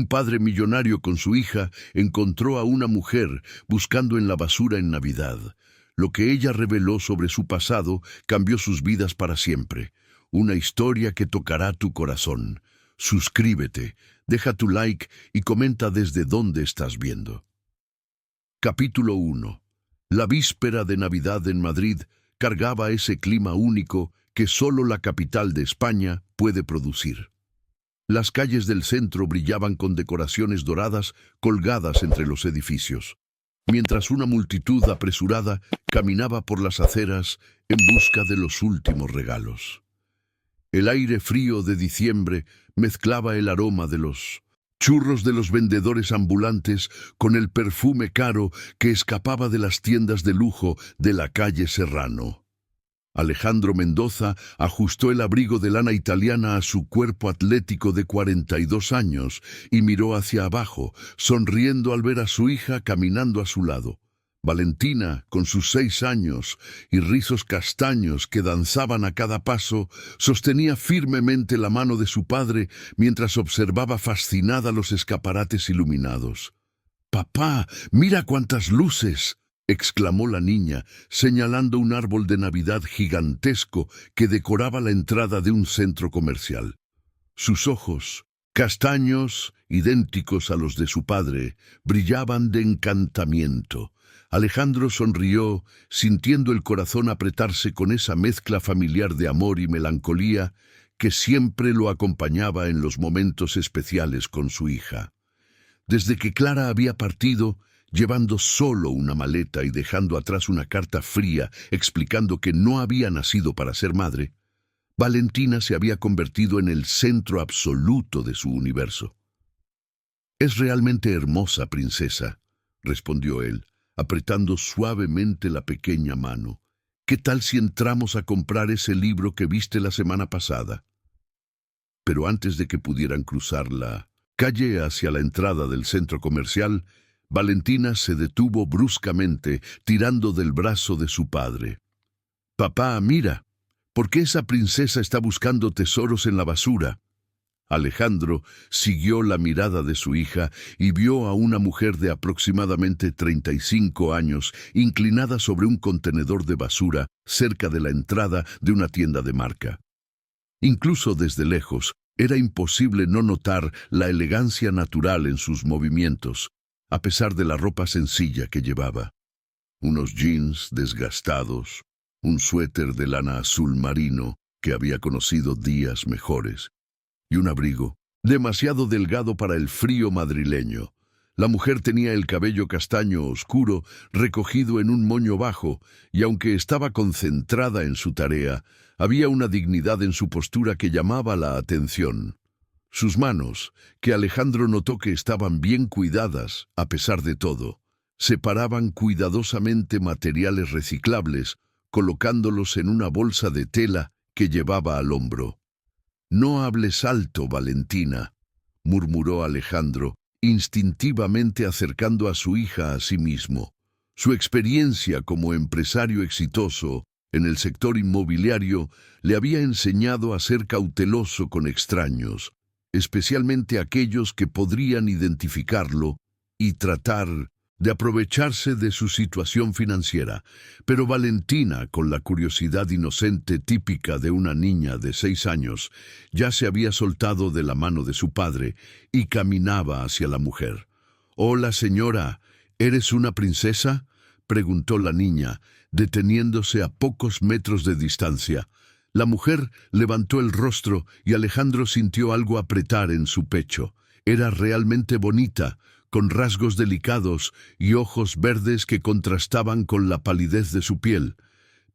padre millonario con su hija encontró a una mujer buscando en la basura en Navidad. Lo que ella reveló sobre su pasado cambió sus vidas para siempre. Una historia que tocará tu corazón. Suscríbete, deja tu like y comenta desde dónde estás viendo. Capítulo 1. La víspera de Navidad en Madrid cargaba ese clima único que solo la capital de España puede producir. Las calles del centro brillaban con decoraciones doradas colgadas entre los edificios, mientras una multitud apresurada caminaba por las aceras en busca de los últimos regalos. El aire frío de diciembre mezclaba el aroma de los churros de los vendedores ambulantes con el perfume caro que escapaba de las tiendas de lujo de la calle Serrano. Alejandro Mendoza ajustó el abrigo de lana italiana a su cuerpo atlético de 42 años y miró hacia abajo, sonriendo al ver a su hija caminando a su lado. Valentina, con sus 6 años y rizos castaños que danzaban a cada paso, sostenía firmemente la mano de su padre mientras observaba fascinada los escaparates iluminados. «¡Papá, mira cuántas luces!», exclamó la niña, señalando un árbol de Navidad gigantesco que decoraba la entrada de un centro comercial. Sus ojos, castaños, idénticos a los de su padre, brillaban de encantamiento. Alejandro sonrió, sintiendo el corazón apretarse con esa mezcla familiar de amor y melancolía que siempre lo acompañaba en los momentos especiales con su hija. Desde que Clara había partido, llevando solo una maleta y dejando atrás una carta fría explicando que no había nacido para ser madre, Valentina se había convertido en el centro absoluto de su universo. «Es realmente hermosa, princesa», respondió él, apretando suavemente la pequeña mano. «¿Qué tal si entramos a comprar ese libro que viste la semana pasada?» Pero antes de que pudieran cruzar la calle hacia la entrada del centro comercial, Valentina se detuvo bruscamente, tirando del brazo de su padre. «Papá, mira, ¿por qué esa princesa está buscando tesoros en la basura?» Alejandro siguió la mirada de su hija y vio a una mujer de aproximadamente 35 años inclinada sobre un contenedor de basura cerca de la entrada de una tienda de marca. Incluso desde lejos, era imposible no notar la elegancia natural en sus movimientos, a pesar de la ropa sencilla que llevaba. Unos jeans desgastados, un suéter de lana azul marino que había conocido días mejores, y un abrigo demasiado delgado para el frío madrileño. La mujer tenía el cabello castaño oscuro recogido en un moño bajo, y aunque estaba concentrada en su tarea, había una dignidad en su postura que llamaba la atención. Sus manos, que Alejandro notó que estaban bien cuidadas, a pesar de todo, separaban cuidadosamente materiales reciclables, colocándolos en una bolsa de tela que llevaba al hombro. «No hables alto, Valentina», murmuró Alejandro, instintivamente acercando a su hija a sí mismo. Su experiencia como empresario exitoso en el sector inmobiliario le había enseñado a ser cauteloso con extraños, especialmente aquellos que podrían identificarlo y tratar de aprovecharse de su situación financiera. Pero Valentina, con la curiosidad inocente típica de una niña de 6 años, ya se había soltado de la mano de su padre y caminaba hacia la mujer. «Hola, señora, ¿eres una princesa?», preguntó la niña, deteniéndose a pocos metros de distancia. La mujer levantó el rostro y Alejandro sintió algo apretar en su pecho. Era realmente bonita, con rasgos delicados y ojos verdes que contrastaban con la palidez de su piel.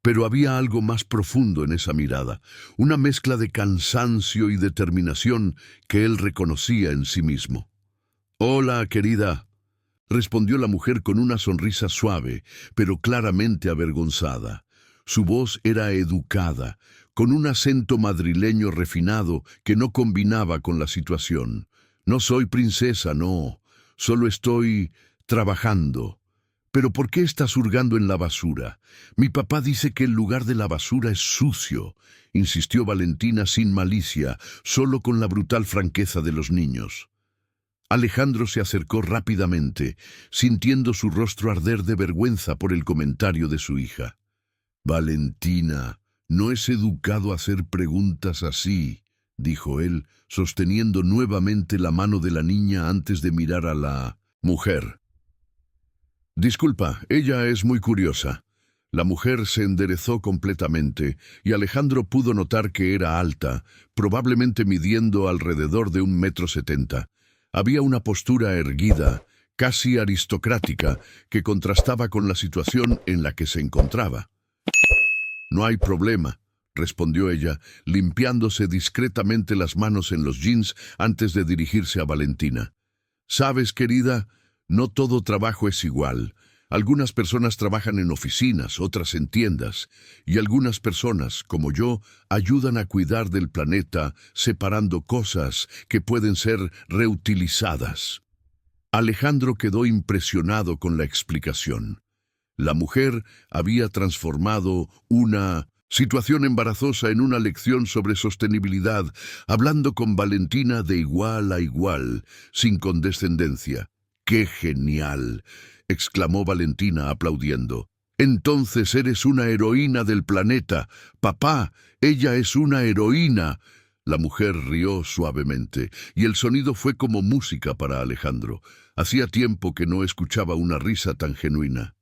Pero había algo más profundo en esa mirada, una mezcla de cansancio y determinación que él reconocía en sí mismo. «Hola, querida», respondió la mujer con una sonrisa suave, pero claramente avergonzada. Su voz era educada, con un acento madrileño refinado que no combinaba con la situación. «No soy princesa, no. Solo estoy trabajando». «¿Pero por qué estás hurgando en la basura? Mi papá dice que el lugar de la basura es sucio», insistió Valentina sin malicia, solo con la brutal franqueza de los niños. Alejandro se acercó rápidamente, sintiendo su rostro arder de vergüenza por el comentario de su hija. «Valentina, no es educado hacer preguntas así», dijo él, sosteniendo nuevamente la mano de la niña antes de mirar a la mujer. «Disculpa, ella es muy curiosa». La mujer se enderezó completamente y Alejandro pudo notar que era alta, probablemente midiendo alrededor de 1,70 m. Había una postura erguida, casi aristocrática, que contrastaba con la situación en la que se encontraba. «No hay problema», respondió ella, limpiándose discretamente las manos en los jeans antes de dirigirse a Valentina. «Sabes, querida, no todo trabajo es igual. Algunas personas trabajan en oficinas, otras en tiendas, y algunas personas, como yo, ayudan a cuidar del planeta separando cosas que pueden ser reutilizadas». Alejandro quedó impresionado con la explicación. La mujer había transformado una situación embarazosa en una lección sobre sostenibilidad, hablando con Valentina de igual a igual, sin condescendencia. «¡Qué genial!», exclamó Valentina aplaudiendo. «Entonces eres una heroína del planeta. Papá, ella es una heroína». La mujer rió suavemente, y el sonido fue como música para Alejandro. Hacía tiempo que no escuchaba una risa tan genuina.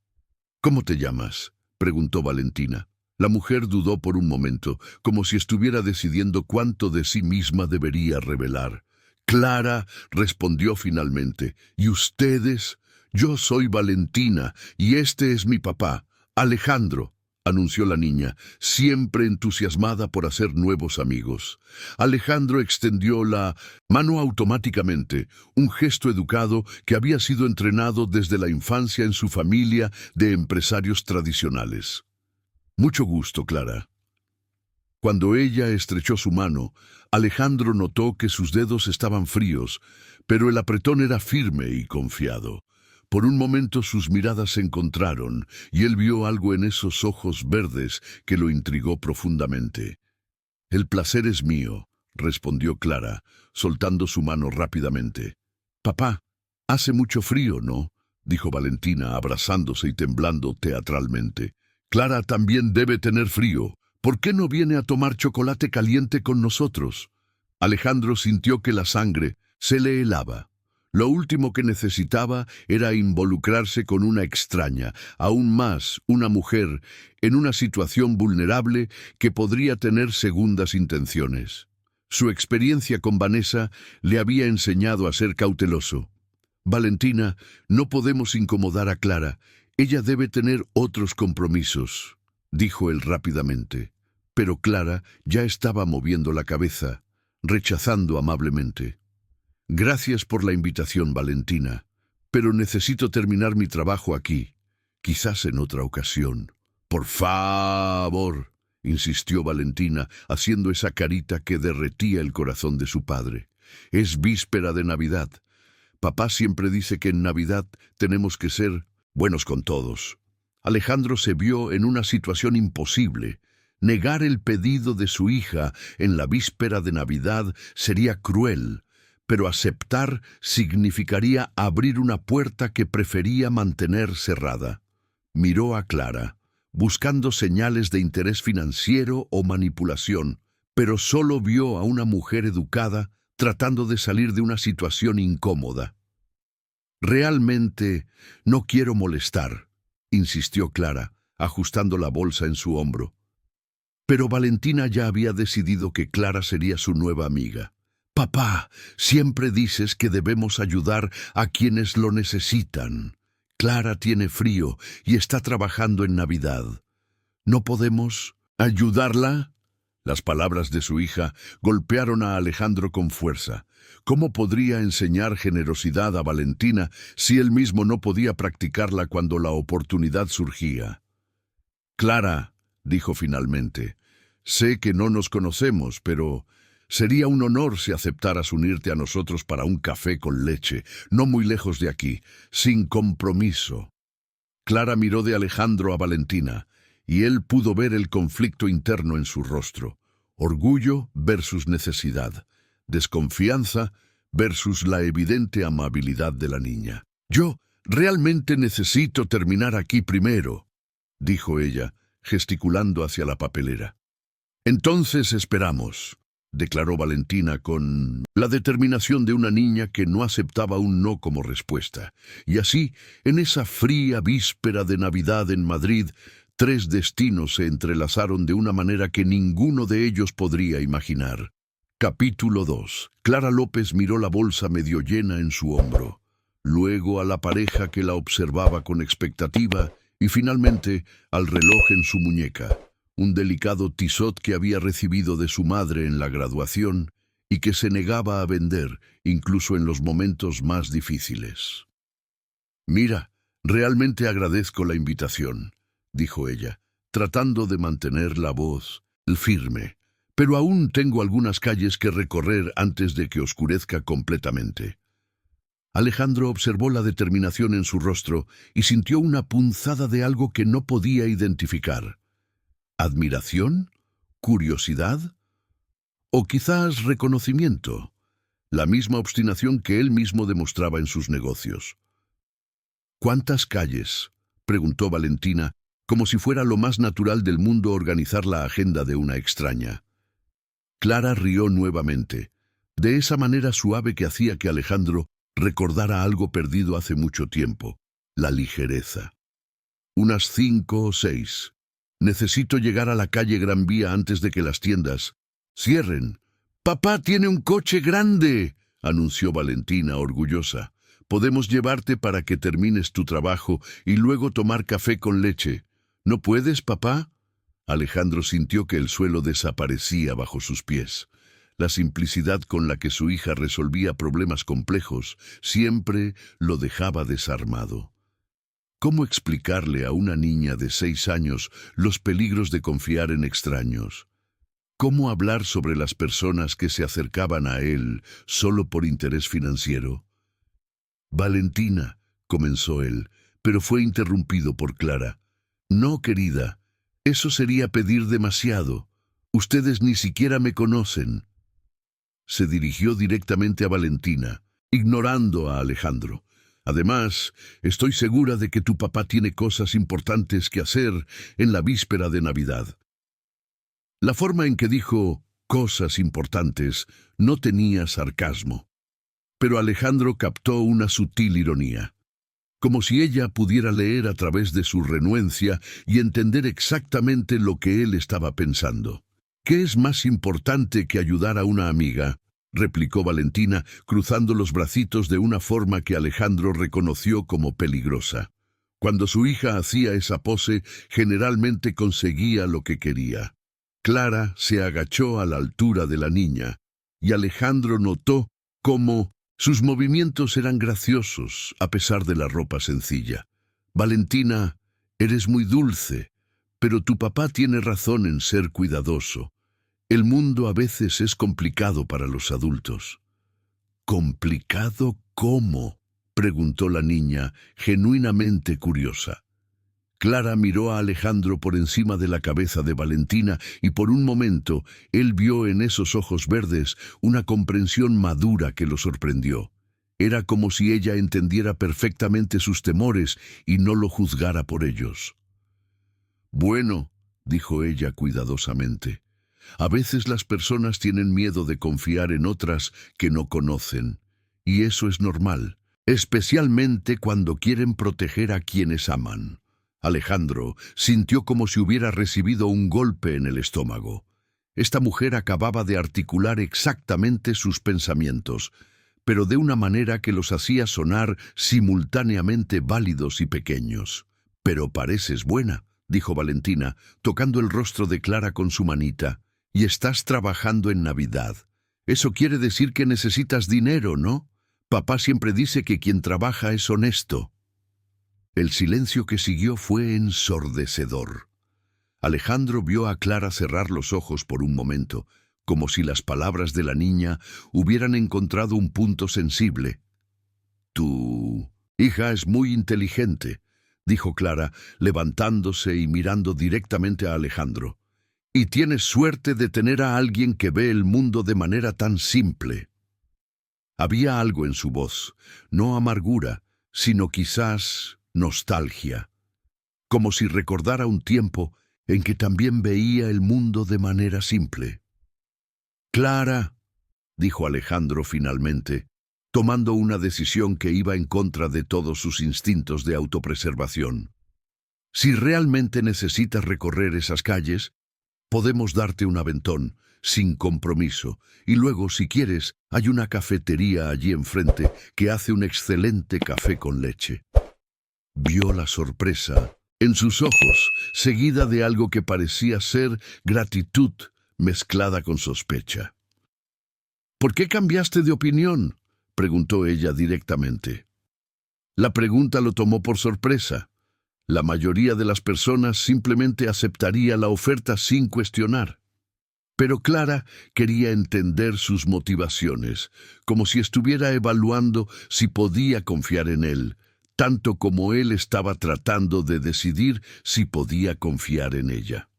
«¿Cómo te llamas?», preguntó Valentina. La mujer dudó por un momento, como si estuviera decidiendo cuánto de sí misma debería revelar. «Clara», respondió finalmente. «¿Y ustedes?». «Yo soy Valentina, y este es mi papá, Alejandro», anunció la niña, siempre entusiasmada por hacer nuevos amigos. Alejandro extendió la mano automáticamente, un gesto educado que había sido entrenado desde la infancia en su familia de empresarios tradicionales. «Mucho gusto, Clara». Cuando ella estrechó su mano, Alejandro notó que sus dedos estaban fríos, pero el apretón era firme y confiado. Por un momento sus miradas se encontraron, y él vio algo en esos ojos verdes que lo intrigó profundamente. «El placer es mío», respondió Clara, soltando su mano rápidamente. «Papá, hace mucho frío, ¿no?», dijo Valentina, abrazándose y temblando teatralmente. «Clara también debe tener frío. ¿Por qué no viene a tomar chocolate caliente con nosotros?». Alejandro sintió que la sangre se le helaba. Lo último que necesitaba era involucrarse con una extraña, aún más una mujer, en una situación vulnerable que podría tener segundas intenciones. Su experiencia con Vanessa le había enseñado a ser cauteloso. «Valentina, no podemos incomodar a Clara. Ella debe tener otros compromisos», dijo él rápidamente. Pero Clara ya estaba moviendo la cabeza, rechazando amablemente. «Gracias por la invitación, Valentina, pero necesito terminar mi trabajo aquí. Quizás en otra ocasión». «Por favor», insistió Valentina, haciendo esa carita que derretía el corazón de su padre. «Es víspera de Navidad. Papá siempre dice que en Navidad tenemos que ser buenos con todos». Alejandro se vio en una situación imposible. Negar el pedido de su hija en la víspera de Navidad sería cruel, pero aceptar significaría abrir una puerta que prefería mantener cerrada. Miró a Clara, buscando señales de interés financiero o manipulación, pero solo vio a una mujer educada tratando de salir de una situación incómoda. «Realmente no quiero molestar», insistió Clara, ajustando la bolsa en su hombro. Pero Valentina ya había decidido que Clara sería su nueva amiga. «Papá, siempre dices que debemos ayudar a quienes lo necesitan. Clara tiene frío y está trabajando en Navidad. ¿No podemos ayudarla?». Las palabras de su hija golpearon a Alejandro con fuerza. ¿Cómo podría enseñar generosidad a Valentina si él mismo no podía practicarla cuando la oportunidad surgía? «Clara», dijo finalmente, «sé que no nos conocemos, pero sería un honor si aceptaras unirte a nosotros para un café con leche, no muy lejos de aquí, sin compromiso». Clara miró de Alejandro a Valentina, y él pudo ver el conflicto interno en su rostro. Orgullo versus necesidad, desconfianza versus la evidente amabilidad de la niña. «Yo realmente necesito terminar aquí primero», dijo ella, gesticulando hacia la papelera. «Entonces esperamos», declaró Valentina con la determinación de una niña que no aceptaba un no como respuesta. Y así, en esa fría víspera de Navidad en Madrid, 3 destinos se entrelazaron de una manera que ninguno de ellos podría imaginar. Capítulo 2. Clara López miró la bolsa medio llena en su hombro, luego a la pareja que la observaba con expectativa y finalmente al reloj en su muñeca, un delicado tissot que había recibido de su madre en la graduación y que se negaba a vender incluso en los momentos más difíciles. «Mira, realmente agradezco la invitación», dijo ella, tratando de mantener la voz firme. «Pero aún tengo algunas calles que recorrer antes de que oscurezca completamente». Alejandro observó la determinación en su rostro y sintió una punzada de algo que no podía identificar. ¿Admiración? ¿Curiosidad? ¿O quizás reconocimiento? La misma obstinación que él mismo demostraba en sus negocios. «¿Cuántas calles?», preguntó Valentina, como si fuera lo más natural del mundo organizar la agenda de una extraña. Clara rió nuevamente, de esa manera suave que hacía que Alejandro recordara algo perdido hace mucho tiempo, la ligereza. «Unas 5 o 6. Necesito llegar a la calle Gran Vía antes de que las tiendas cierren». «Papá tiene un coche grande», anunció Valentina orgullosa. «Podemos llevarte para que termines tu trabajo y luego tomar café con leche. ¿No puedes, papá?». Alejandro sintió que el suelo desaparecía bajo sus pies. La simplicidad con la que su hija resolvía problemas complejos siempre lo dejaba desarmado. ¿Cómo explicarle a una niña de 6 años los peligros de confiar en extraños? ¿Cómo hablar sobre las personas que se acercaban a él solo por interés financiero? «Valentina», comenzó él, pero fue interrumpido por Clara. «No, querida, eso sería pedir demasiado. Ustedes ni siquiera me conocen». Se dirigió directamente a Valentina, ignorando a Alejandro. «Además, estoy segura de que tu papá tiene cosas importantes que hacer en la víspera de Navidad». La forma en que dijo «cosas importantes» no tenía sarcasmo, pero Alejandro captó una sutil ironía, como si ella pudiera leer a través de su renuencia y entender exactamente lo que él estaba pensando. «¿Qué es más importante que ayudar a una amiga?», replicó Valentina, cruzando los bracitos de una forma que Alejandro reconoció como peligrosa. Cuando su hija hacía esa pose, generalmente conseguía lo que quería. Clara se agachó a la altura de la niña, y Alejandro notó cómo sus movimientos eran graciosos, a pesar de la ropa sencilla. «Valentina, eres muy dulce, pero tu papá tiene razón en ser cuidadoso. El mundo a veces es complicado para los adultos». «¿Complicado cómo?», preguntó la niña, genuinamente curiosa. Clara miró a Alejandro por encima de la cabeza de Valentina y por un momento él vio en esos ojos verdes una comprensión madura que lo sorprendió. Era como si ella entendiera perfectamente sus temores y no lo juzgara por ellos. «Bueno», dijo ella cuidadosamente, «a veces las personas tienen miedo de confiar en otras que no conocen, y eso es normal, especialmente cuando quieren proteger a quienes aman». Alejandro sintió como si hubiera recibido un golpe en el estómago. Esta mujer acababa de articular exactamente sus pensamientos, pero de una manera que los hacía sonar simultáneamente válidos y pequeños. «Pero pareces buena», dijo Valentina, tocando el rostro de Clara con su manita, «y estás trabajando en Navidad. Eso quiere decir que necesitas dinero, ¿no? Papá siempre dice que quien trabaja es honesto». El silencio que siguió fue ensordecedor. Alejandro vio a Clara cerrar los ojos por un momento, como si las palabras de la niña hubieran encontrado un punto sensible. «Tu hija es muy inteligente», dijo Clara, levantándose y mirando directamente a Alejandro. «Y tienes suerte de tener a alguien que ve el mundo de manera tan simple». Había algo en su voz, no amargura, sino quizás nostalgia, como si recordara un tiempo en que también veía el mundo de manera simple. «Clara», dijo Alejandro finalmente, tomando una decisión que iba en contra de todos sus instintos de autopreservación. «Si realmente necesitas recorrer esas calles, podemos darte un aventón, sin compromiso, y luego, si quieres, hay una cafetería allí enfrente que hace un excelente café con leche». Vio la sorpresa en sus ojos, seguida de algo que parecía ser gratitud mezclada con sospecha. «¿Por qué cambiaste de opinión?», preguntó ella directamente. La pregunta lo tomó por sorpresa. La mayoría de las personas simplemente aceptaría la oferta sin cuestionar. Pero Clara quería entender sus motivaciones, como si estuviera evaluando si podía confiar en él, tanto como él estaba tratando de decidir si podía confiar en ella.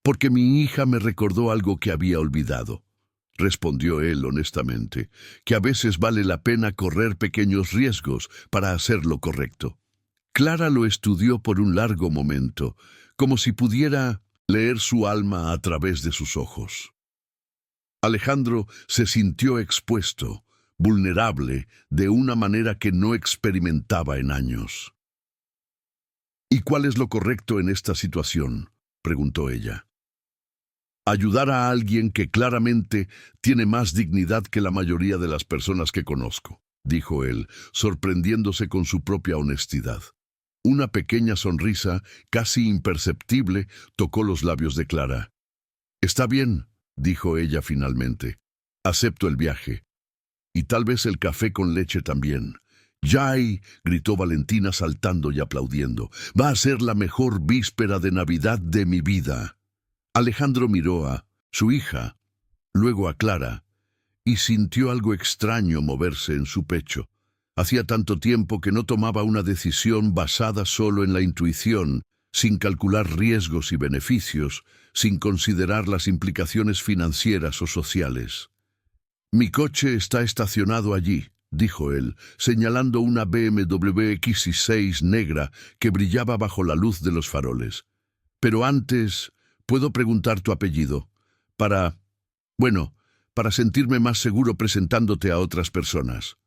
«Porque mi hija me recordó algo que había olvidado», respondió él honestamente, «que a veces vale la pena correr pequeños riesgos para hacer lo correcto». Clara lo estudió por un largo momento, como si pudiera leer su alma a través de sus ojos. Alejandro se sintió expuesto, vulnerable, de una manera que no experimentaba en años. «¿Y cuál es lo correcto en esta situación?», preguntó ella. «Ayudar a alguien que claramente tiene más dignidad que la mayoría de las personas que conozco», dijo él, sorprendiéndose con su propia honestidad. Una pequeña sonrisa, casi imperceptible, tocó los labios de Clara. «Está bien», dijo ella finalmente. «Acepto el viaje. Y tal vez el café con leche también». «¡Yay!», gritó Valentina saltando y aplaudiendo. «Va a ser la mejor víspera de Navidad de mi vida». Alejandro miró a su hija, luego a Clara, y sintió algo extraño moverse en su pecho. Hacía tanto tiempo que no tomaba una decisión basada solo en la intuición, sin calcular riesgos y beneficios, sin considerar las implicaciones financieras o sociales. «Mi coche está estacionado allí», dijo él, señalando una BMW X6 negra que brillaba bajo la luz de los faroles. «Pero antes, ¿puedo preguntar tu apellido? Para sentirme más seguro presentándote a otras personas».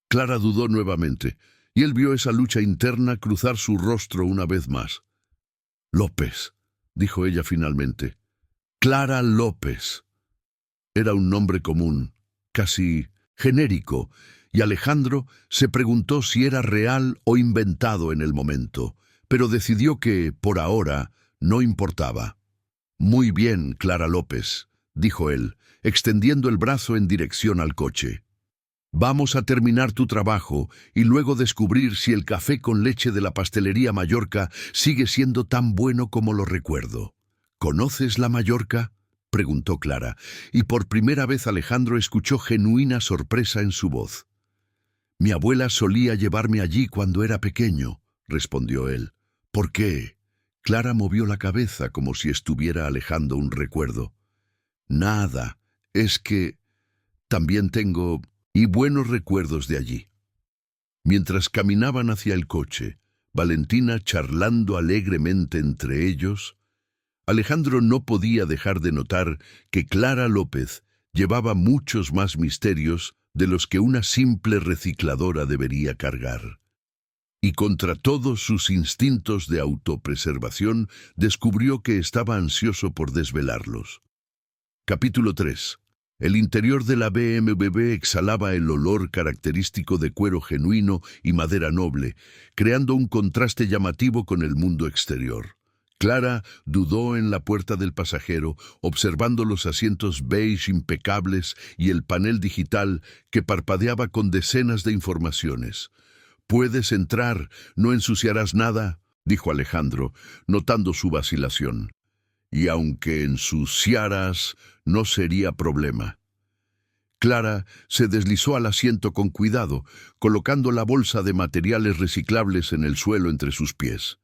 Clara dudó nuevamente, y él vio esa lucha interna cruzar su rostro una vez más. «López», dijo ella finalmente. «Clara López». Era un nombre común, casi genérico, y Alejandro se preguntó si era real o inventado en el momento, pero decidió que, por ahora, no importaba. «Muy bien, Clara López», dijo él, extendiendo el brazo en dirección al coche. «Vamos a terminar tu trabajo y luego descubrir si el café con leche de la pastelería Mallorca sigue siendo tan bueno como lo recuerdo». «¿Conoces la Mallorca?», preguntó Clara, y por primera vez Alejandro escuchó genuina sorpresa en su voz. «Mi abuela solía llevarme allí cuando era pequeño», respondió él. «¿Por qué?». Clara movió la cabeza como si estuviera alejando un recuerdo. «Nada, es que también tengo buenos recuerdos de allí». Mientras caminaban hacia el coche, Valentina charlando alegremente entre ellos, Alejandro no podía dejar de notar que Clara López llevaba muchos más misterios de los que una simple recicladora debería cargar. Y contra todos sus instintos de autopreservación, descubrió que estaba ansioso por desvelarlos. Capítulo 3. El interior de la BMW exhalaba el olor característico de cuero genuino y madera noble, creando un contraste llamativo con el mundo exterior. Clara dudó en la puerta del pasajero, observando los asientos beige impecables y el panel digital que parpadeaba con decenas de informaciones. «Puedes entrar, no ensuciarás nada», dijo Alejandro, notando su vacilación. «Y aunque ensuciaras, no sería problema». Clara se deslizó al asiento con cuidado, colocando la bolsa de materiales reciclables en el suelo entre sus pies.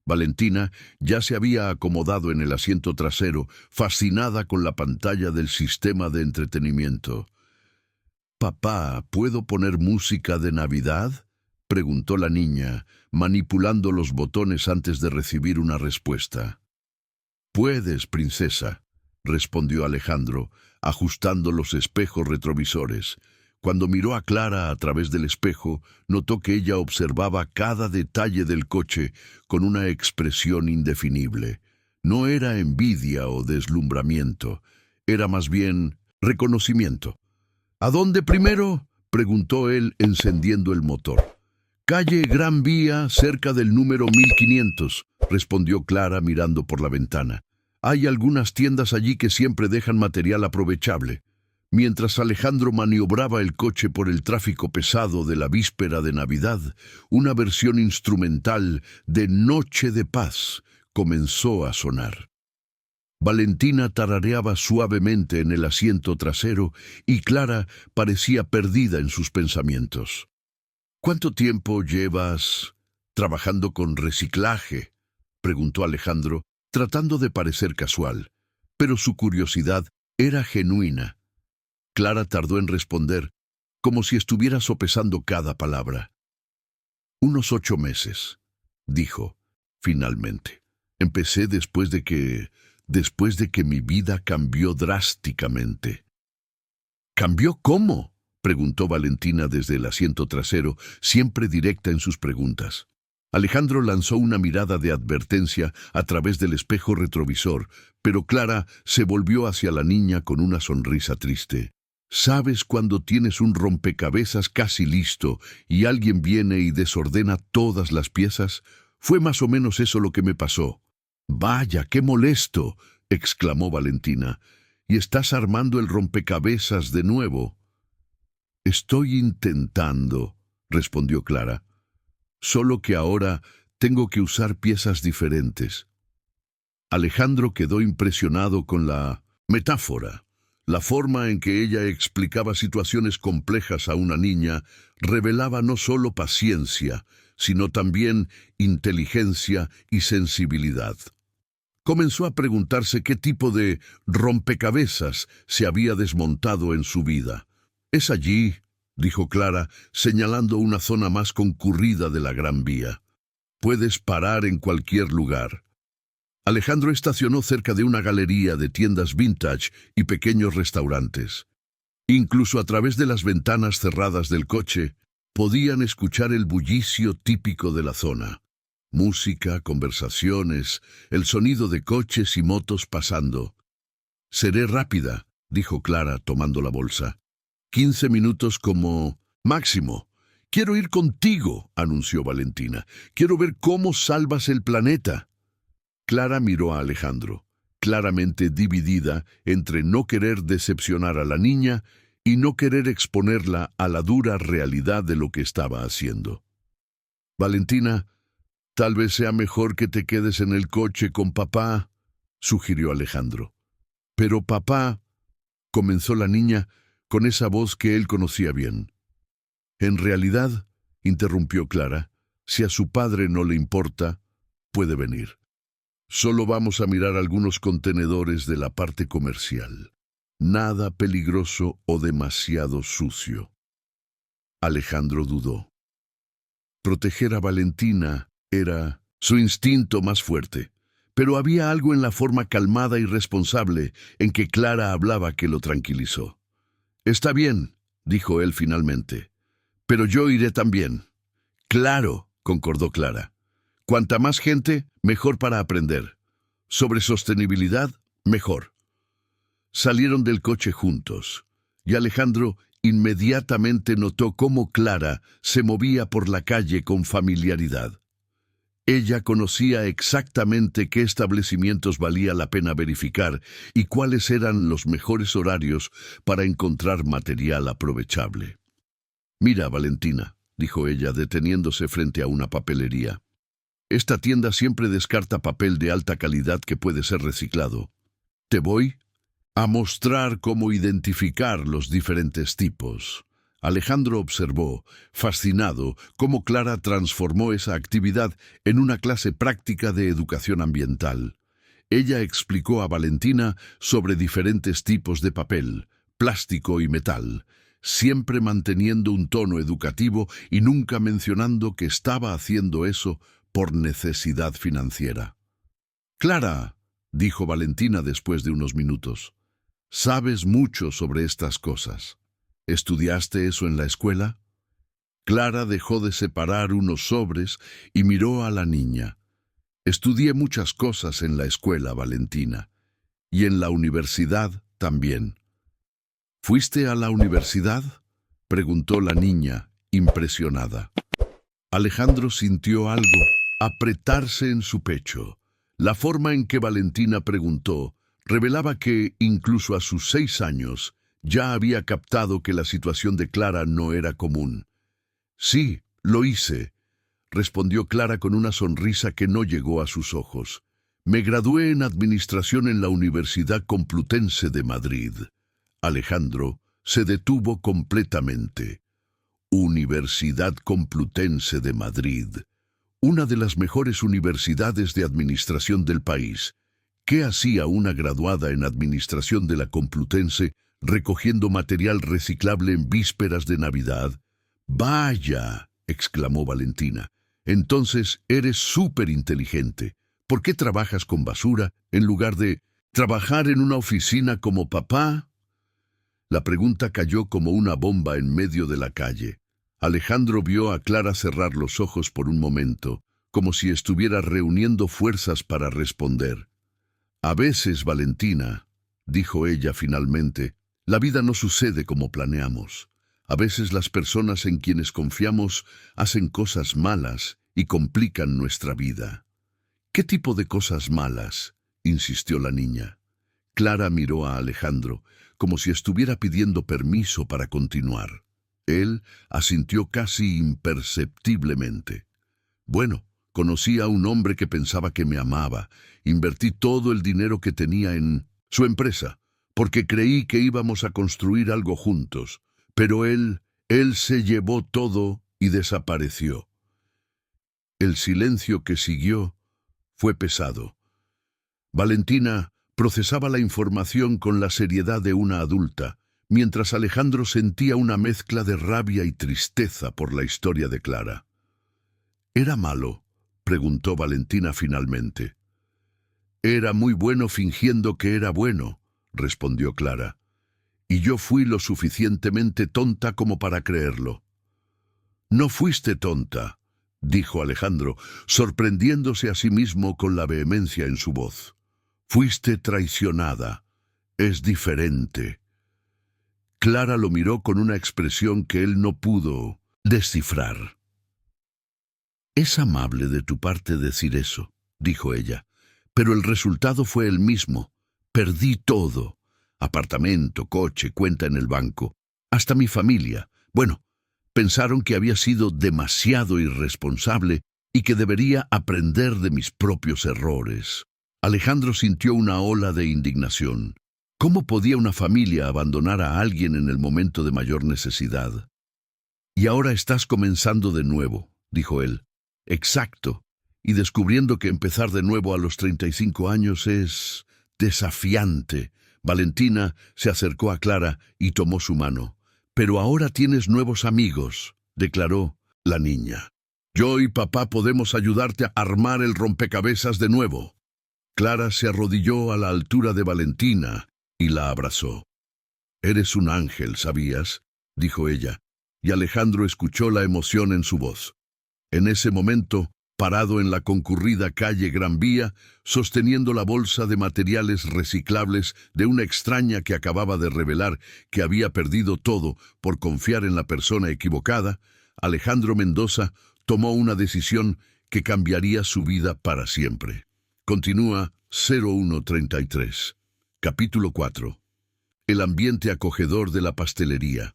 Valentina ya se había acomodado en el asiento trasero, fascinada con la pantalla del sistema de entretenimiento. papá, ¿puedo poner música de Navidad?, preguntó la niña, manipulando los botones antes de recibir una respuesta. «Puedes, princesa», respondió Alejandro, ajustando los espejos retrovisores. Cuando miró a Clara a través del espejo, notó que ella observaba cada detalle del coche con una expresión indefinible. No era envidia o deslumbramiento, era más bien reconocimiento. «¿A dónde primero?», preguntó él, encendiendo el motor. «Calle Gran Vía, cerca del número 1500», respondió Clara mirando por la ventana. «Hay algunas tiendas allí que siempre dejan material aprovechable». Mientras Alejandro maniobraba el coche por el tráfico pesado de la víspera de Navidad, una versión instrumental de Noche de Paz comenzó a sonar. Valentina tarareaba suavemente en el asiento trasero y Clara parecía perdida en sus pensamientos. «¿Cuánto tiempo llevas trabajando con reciclaje?», preguntó Alejandro, tratando de parecer casual, pero su curiosidad era genuina. Clara tardó en responder, como si estuviera sopesando cada palabra. «Unos 8 meses», dijo, finalmente. «Empecé después de que mi vida cambió drásticamente». «¿Cambió cómo?», preguntó Valentina desde el asiento trasero, siempre directa en sus preguntas. Alejandro lanzó una mirada de advertencia a través del espejo retrovisor, pero Clara se volvió hacia la niña con una sonrisa triste. «¿Sabes cuando tienes un rompecabezas casi listo y alguien viene y desordena todas las piezas? Fue más o menos eso lo que me pasó». «Vaya, qué molesto», exclamó Valentina. «¿Y estás armando el rompecabezas de nuevo?». «Estoy intentando», respondió Clara. «Solo que ahora tengo que usar piezas diferentes». Alejandro quedó impresionado con la metáfora. La forma en que ella explicaba situaciones complejas a una niña revelaba no solo paciencia, sino también inteligencia y sensibilidad. Comenzó a preguntarse qué tipo de rompecabezas se había desmontado en su vida. «Es allí», dijo Clara, señalando una zona más concurrida de la Gran Vía. «Puedes parar en cualquier lugar». Alejandro estacionó cerca de una galería de tiendas vintage y pequeños restaurantes. Incluso a través de las ventanas cerradas del coche, podían escuchar el bullicio típico de la zona. Música, conversaciones, el sonido de coches y motos pasando. «Seré rápida», dijo Clara tomando la bolsa. 15 minutos como máximo. «Quiero ir contigo», anunció Valentina. «Quiero ver cómo salvas el planeta». Clara miró a Alejandro, claramente dividida entre no querer decepcionar a la niña y no querer exponerla a la dura realidad de lo que estaba haciendo. «Valentina, tal vez sea mejor que te quedes en el coche con papá», sugirió Alejandro. «Pero papá», comenzó la niña con esa voz que él conocía bien. «En realidad», interrumpió Clara, «si a su padre no le importa, puede venir. Solo vamos a mirar algunos contenedores de la parte comercial. Nada peligroso o demasiado sucio». Alejandro dudó. Proteger a Valentina era su instinto más fuerte, pero había algo en la forma calmada y responsable en que Clara hablaba que lo tranquilizó. «Está bien», dijo él finalmente, «pero yo iré también». «Claro», concordó Clara. «Cuanta más gente, mejor para aprender. Sobre sostenibilidad, mejor». Salieron del coche juntos, y Alejandro inmediatamente notó cómo Clara se movía por la calle con familiaridad. Ella conocía exactamente qué establecimientos valía la pena verificar y cuáles eran los mejores horarios para encontrar material aprovechable. «Mira, Valentina», dijo ella, deteniéndose frente a una papelería. «Esta tienda siempre descarta papel de alta calidad que puede ser reciclado. Te voy a mostrar cómo identificar los diferentes tipos». Alejandro observó, fascinado, cómo Clara transformó esa actividad en una clase práctica de educación ambiental. Ella explicó a Valentina sobre diferentes tipos de papel, plástico y metal, siempre manteniendo un tono educativo y nunca mencionando que estaba haciendo eso por necesidad financiera. «Clara», dijo Valentina después de unos minutos, «sabes mucho sobre estas cosas. ¿Estudiaste eso en la escuela?» Clara dejó de separar unos sobres y miró a la niña. «Estudié muchas cosas en la escuela, Valentina, y en la universidad también». «¿Fuiste a la universidad?», preguntó la niña, impresionada. Alejandro sintió algo apretarse en su pecho. La forma en que Valentina preguntó revelaba que, incluso a sus 6 años, ya había captado que la situación de Clara no era común. «Sí, lo hice», respondió Clara con una sonrisa que no llegó a sus ojos. «Me gradué en Administración en la Universidad Complutense de Madrid». Alejandro se detuvo completamente. Universidad Complutense de Madrid, una de las mejores universidades de administración del país. ¿Qué hacía una graduada en Administración de la Complutense recogiendo material reciclable en vísperas de Navidad? «Vaya», exclamó Valentina, «entonces eres súper inteligente. ¿Por qué trabajas con basura en lugar de trabajar en una oficina como papá?» La pregunta cayó como una bomba en medio de la calle. Alejandro vio a Clara cerrar los ojos por un momento, como si estuviera reuniendo fuerzas para responder. «A veces, Valentina», dijo ella finalmente, «la vida no sucede como planeamos. A veces las personas en quienes confiamos hacen cosas malas y complican nuestra vida». «¿Qué tipo de cosas malas?», insistió la niña. Clara miró a Alejandro, como si estuviera pidiendo permiso para continuar. Él asintió casi imperceptiblemente. «Bueno, conocí a un hombre que pensaba que me amaba. Invertí todo el dinero que tenía en su empresa, porque creí que íbamos a construir algo juntos. Pero él se llevó todo y desapareció». El silencio que siguió fue pesado. Valentina procesaba la información con la seriedad de una adulta, mientras Alejandro sentía una mezcla de rabia y tristeza por la historia de Clara. «¿Era malo?», preguntó Valentina finalmente. «Era muy bueno fingiendo que era bueno», respondió Clara. «Y yo fui lo suficientemente tonta como para creerlo». «No fuiste tonta», dijo Alejandro, sorprendiéndose a sí mismo con la vehemencia en su voz. «Fuiste traicionada. Es diferente». Clara lo miró con una expresión que él no pudo descifrar. «Es amable de tu parte decir eso», dijo ella, «pero el resultado fue el mismo. Perdí todo. Apartamento, coche, cuenta en el banco. Hasta mi familia. Bueno, pensaron que había sido demasiado irresponsable y que debería aprender de mis propios errores». Alejandro sintió una ola de indignación. ¿Cómo podía una familia abandonar a alguien en el momento de mayor necesidad? «Y ahora estás comenzando de nuevo», dijo él. «Exacto. Y descubriendo que empezar de nuevo a los 35 años es desafiante». Valentina se acercó a Clara y tomó su mano. «Pero ahora tienes nuevos amigos», declaró la niña. «Yo y papá podemos ayudarte a armar el rompecabezas de nuevo». Clara se arrodilló a la altura de Valentina y la abrazó. «Eres un ángel, ¿sabías?», dijo ella, y Alejandro escuchó la emoción en su voz. En ese momento, parado en la concurrida calle Gran Vía, sosteniendo la bolsa de materiales reciclables de una extraña que acababa de revelar que había perdido todo por confiar en la persona equivocada, Alejandro Mendoza tomó una decisión que cambiaría su vida para siempre. Continúa 0133. Capítulo 4. El ambiente acogedor de la pastelería.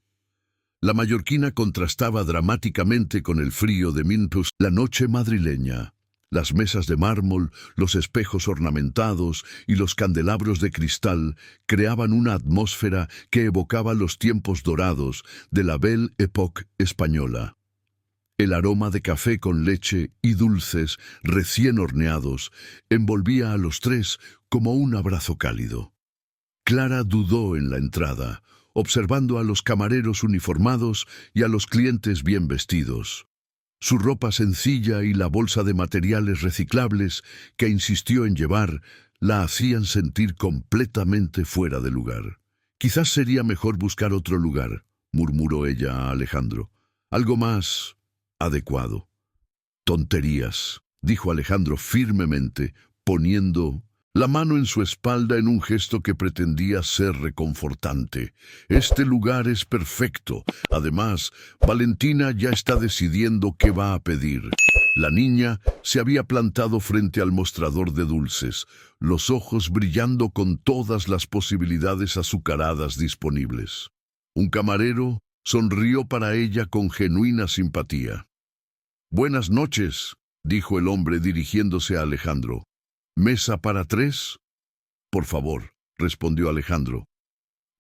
La mallorquina contrastaba dramáticamente con el frío de Mintus, la noche madrileña. Las mesas de mármol, los espejos ornamentados y los candelabros de cristal creaban una atmósfera que evocaba los tiempos dorados de la Belle Époque española. El aroma de café con leche y dulces recién horneados envolvía a los tres como un abrazo cálido. Clara dudó en la entrada, observando a los camareros uniformados y a los clientes bien vestidos. Su ropa sencilla y la bolsa de materiales reciclables que insistió en llevar la hacían sentir completamente fuera de lugar. «Quizás sería mejor buscar otro lugar», murmuró ella a Alejandro. «Algo más adecuado». «Tonterías», dijo Alejandro firmemente, poniendo la mano en su espalda en un gesto que pretendía ser reconfortante. «Este lugar es perfecto. Además, Valentina ya está decidiendo qué va a pedir». La niña se había plantado frente al mostrador de dulces, los ojos brillando con todas las posibilidades azucaradas disponibles. Un camarero sonrió para ella con genuina simpatía. «Buenas noches», dijo el hombre dirigiéndose a Alejandro. «¿Mesa para 3? «Por favor», respondió Alejandro.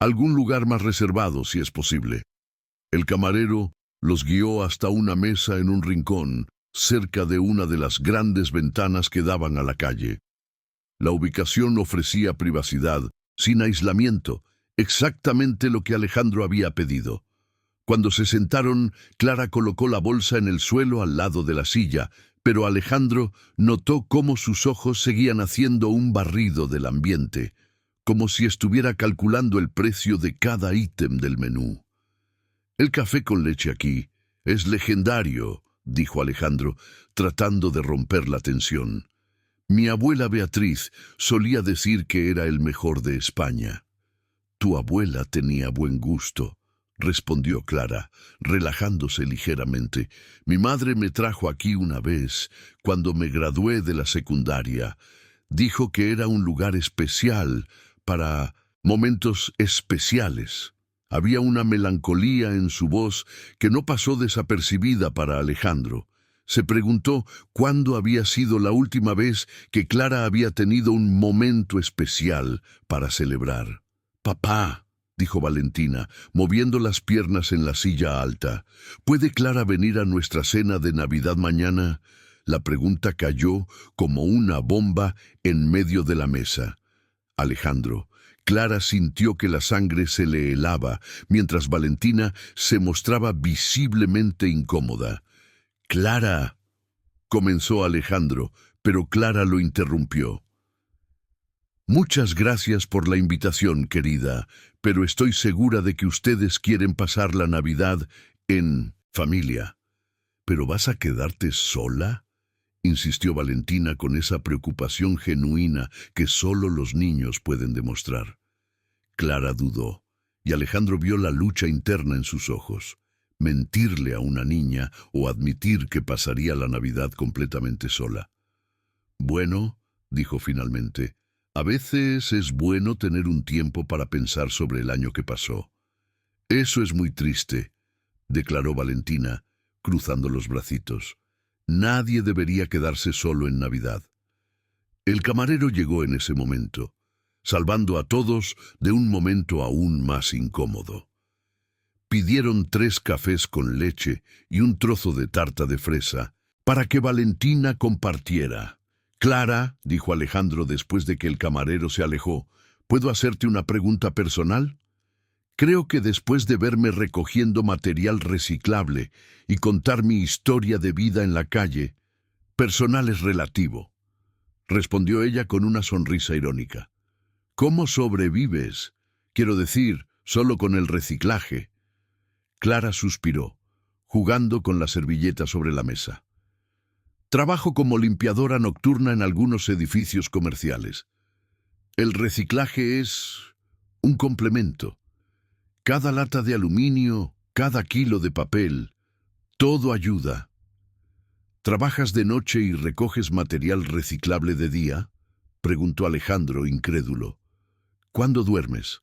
«Algún lugar más reservado, si es posible». El camarero los guió hasta una mesa en un rincón, cerca de una de las grandes ventanas que daban a la calle. La ubicación ofrecía privacidad, sin aislamiento, exactamente lo que Alejandro había pedido. Cuando se sentaron, Clara colocó la bolsa en el suelo al lado de la silla, pero Alejandro notó cómo sus ojos seguían haciendo un barrido del ambiente, como si estuviera calculando el precio de cada ítem del menú. «El café con leche aquí es legendario», dijo Alejandro, tratando de romper la tensión. «Mi abuela Beatriz solía decir que era el mejor de España». «Tu abuela tenía buen gusto», respondió Clara, relajándose ligeramente. «Mi madre me trajo aquí una vez, cuando me gradué de la secundaria. Dijo que era un lugar especial para momentos especiales». Había una melancolía en su voz que no pasó desapercibida para Alejandro. Se preguntó cuándo había sido la última vez que Clara había tenido un momento especial para celebrar. «Papá», dijo Valentina, moviendo las piernas en la silla alta, «¿puede Clara venir a nuestra cena de Navidad mañana?» La pregunta cayó como una bomba en medio de la mesa. Alejandro. Clara sintió que la sangre se le helaba, mientras Valentina se mostraba visiblemente incómoda. «Clara», comenzó Alejandro, pero Clara lo interrumpió. «Muchas gracias por la invitación, querida, pero estoy segura de que ustedes quieren pasar la Navidad en familia». «¿Pero vas a quedarte sola?», insistió Valentina con esa preocupación genuina que solo los niños pueden demostrar. Clara dudó, y Alejandro vio la lucha interna en sus ojos. Mentirle a una niña o admitir que pasaría la Navidad completamente sola. «Bueno», dijo finalmente, «a veces es bueno tener un tiempo para pensar sobre el año que pasó». «Eso es muy triste», declaró Valentina, cruzando los bracitos. «Nadie debería quedarse solo en Navidad». El camarero llegó en ese momento, salvando a todos de un momento aún más incómodo. Pidieron 3 cafés con leche y un trozo de tarta de fresa para que Valentina compartiera. «Clara», dijo Alejandro después de que el camarero se alejó, «¿puedo hacerte una pregunta personal? Creo que después de verme recogiendo material reciclable y contar mi historia de vida en la calle, personal es relativo», respondió ella con una sonrisa irónica. «¿Cómo sobrevives? Quiero decir, solo con el reciclaje». Clara suspiró, jugando con la servilleta sobre la mesa. «Trabajo como limpiadora nocturna en algunos edificios comerciales. El reciclaje es un complemento. Cada lata de aluminio, cada kilo de papel, todo ayuda». «¿Trabajas de noche y recoges material reciclable de día?», preguntó Alejandro, incrédulo. «¿Cuándo duermes?».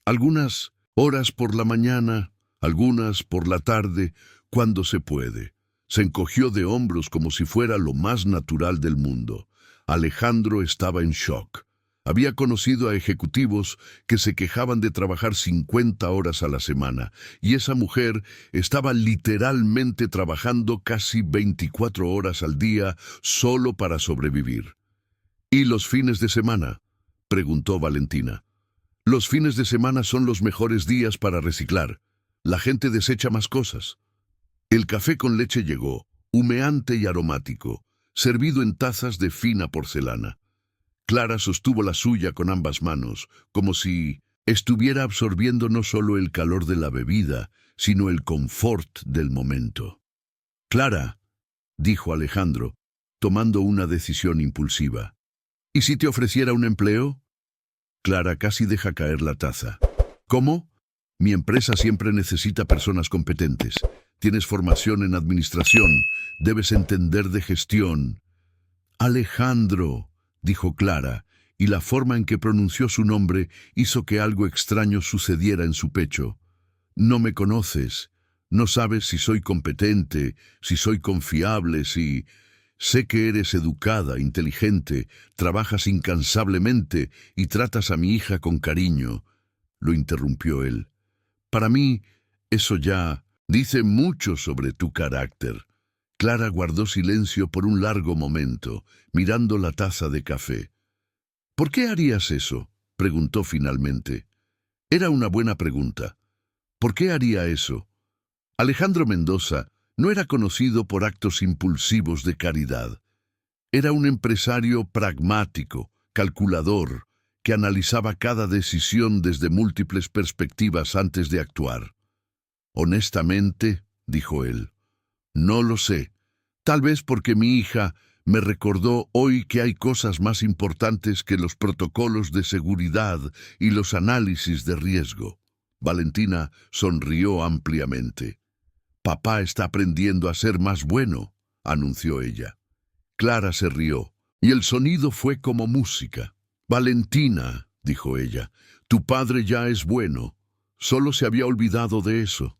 «Algunas horas por la mañana, algunas por la tarde, cuando se puede». Se encogió de hombros como si fuera lo más natural del mundo. Alejandro estaba en shock. Había conocido a ejecutivos que se quejaban de trabajar 50 horas a la semana, y esa mujer estaba literalmente trabajando casi 24 horas al día solo para sobrevivir. «¿Y los fines de semana?», preguntó Valentina. Los fines de semana son los mejores días para reciclar. La gente desecha más cosas. El café con leche llegó, humeante y aromático, servido en tazas de fina porcelana. Clara sostuvo la suya con ambas manos, como si estuviera absorbiendo no solo el calor de la bebida, sino el confort del momento. «Clara», dijo Alejandro, tomando una decisión impulsiva. «¿Y si te ofreciera un empleo?» Clara casi deja caer la taza. «¿Cómo? Mi empresa siempre necesita personas competentes. Tienes formación en administración, debes entender de gestión». «Alejandro», dijo Clara, y la forma en que pronunció su nombre hizo que algo extraño sucediera en su pecho. «No me conoces, no sabes si soy competente, si soy confiable, si... Sé que eres educada, inteligente, trabajas incansablemente y tratas a mi hija con cariño», lo interrumpió él. «Para mí, eso ya dice mucho sobre tu carácter». Clara guardó silencio por un largo momento, mirando la taza de café. «¿Por qué harías eso?», preguntó finalmente. Era una buena pregunta. ¿Por qué haría eso? Alejandro Mendoza no era conocido por actos impulsivos de caridad. Era un empresario pragmático, calculador, que analizaba cada decisión desde múltiples perspectivas antes de actuar. «Honestamente», dijo él, «no lo sé. Tal vez porque mi hija me recordó hoy que hay cosas más importantes que los protocolos de seguridad y los análisis de riesgo». Valentina sonrió ampliamente. «Papá está aprendiendo a ser más bueno», anunció ella. Clara se rió, y el sonido fue como música. «Valentina», dijo ella, «tu padre ya es bueno. Solo se había olvidado de eso».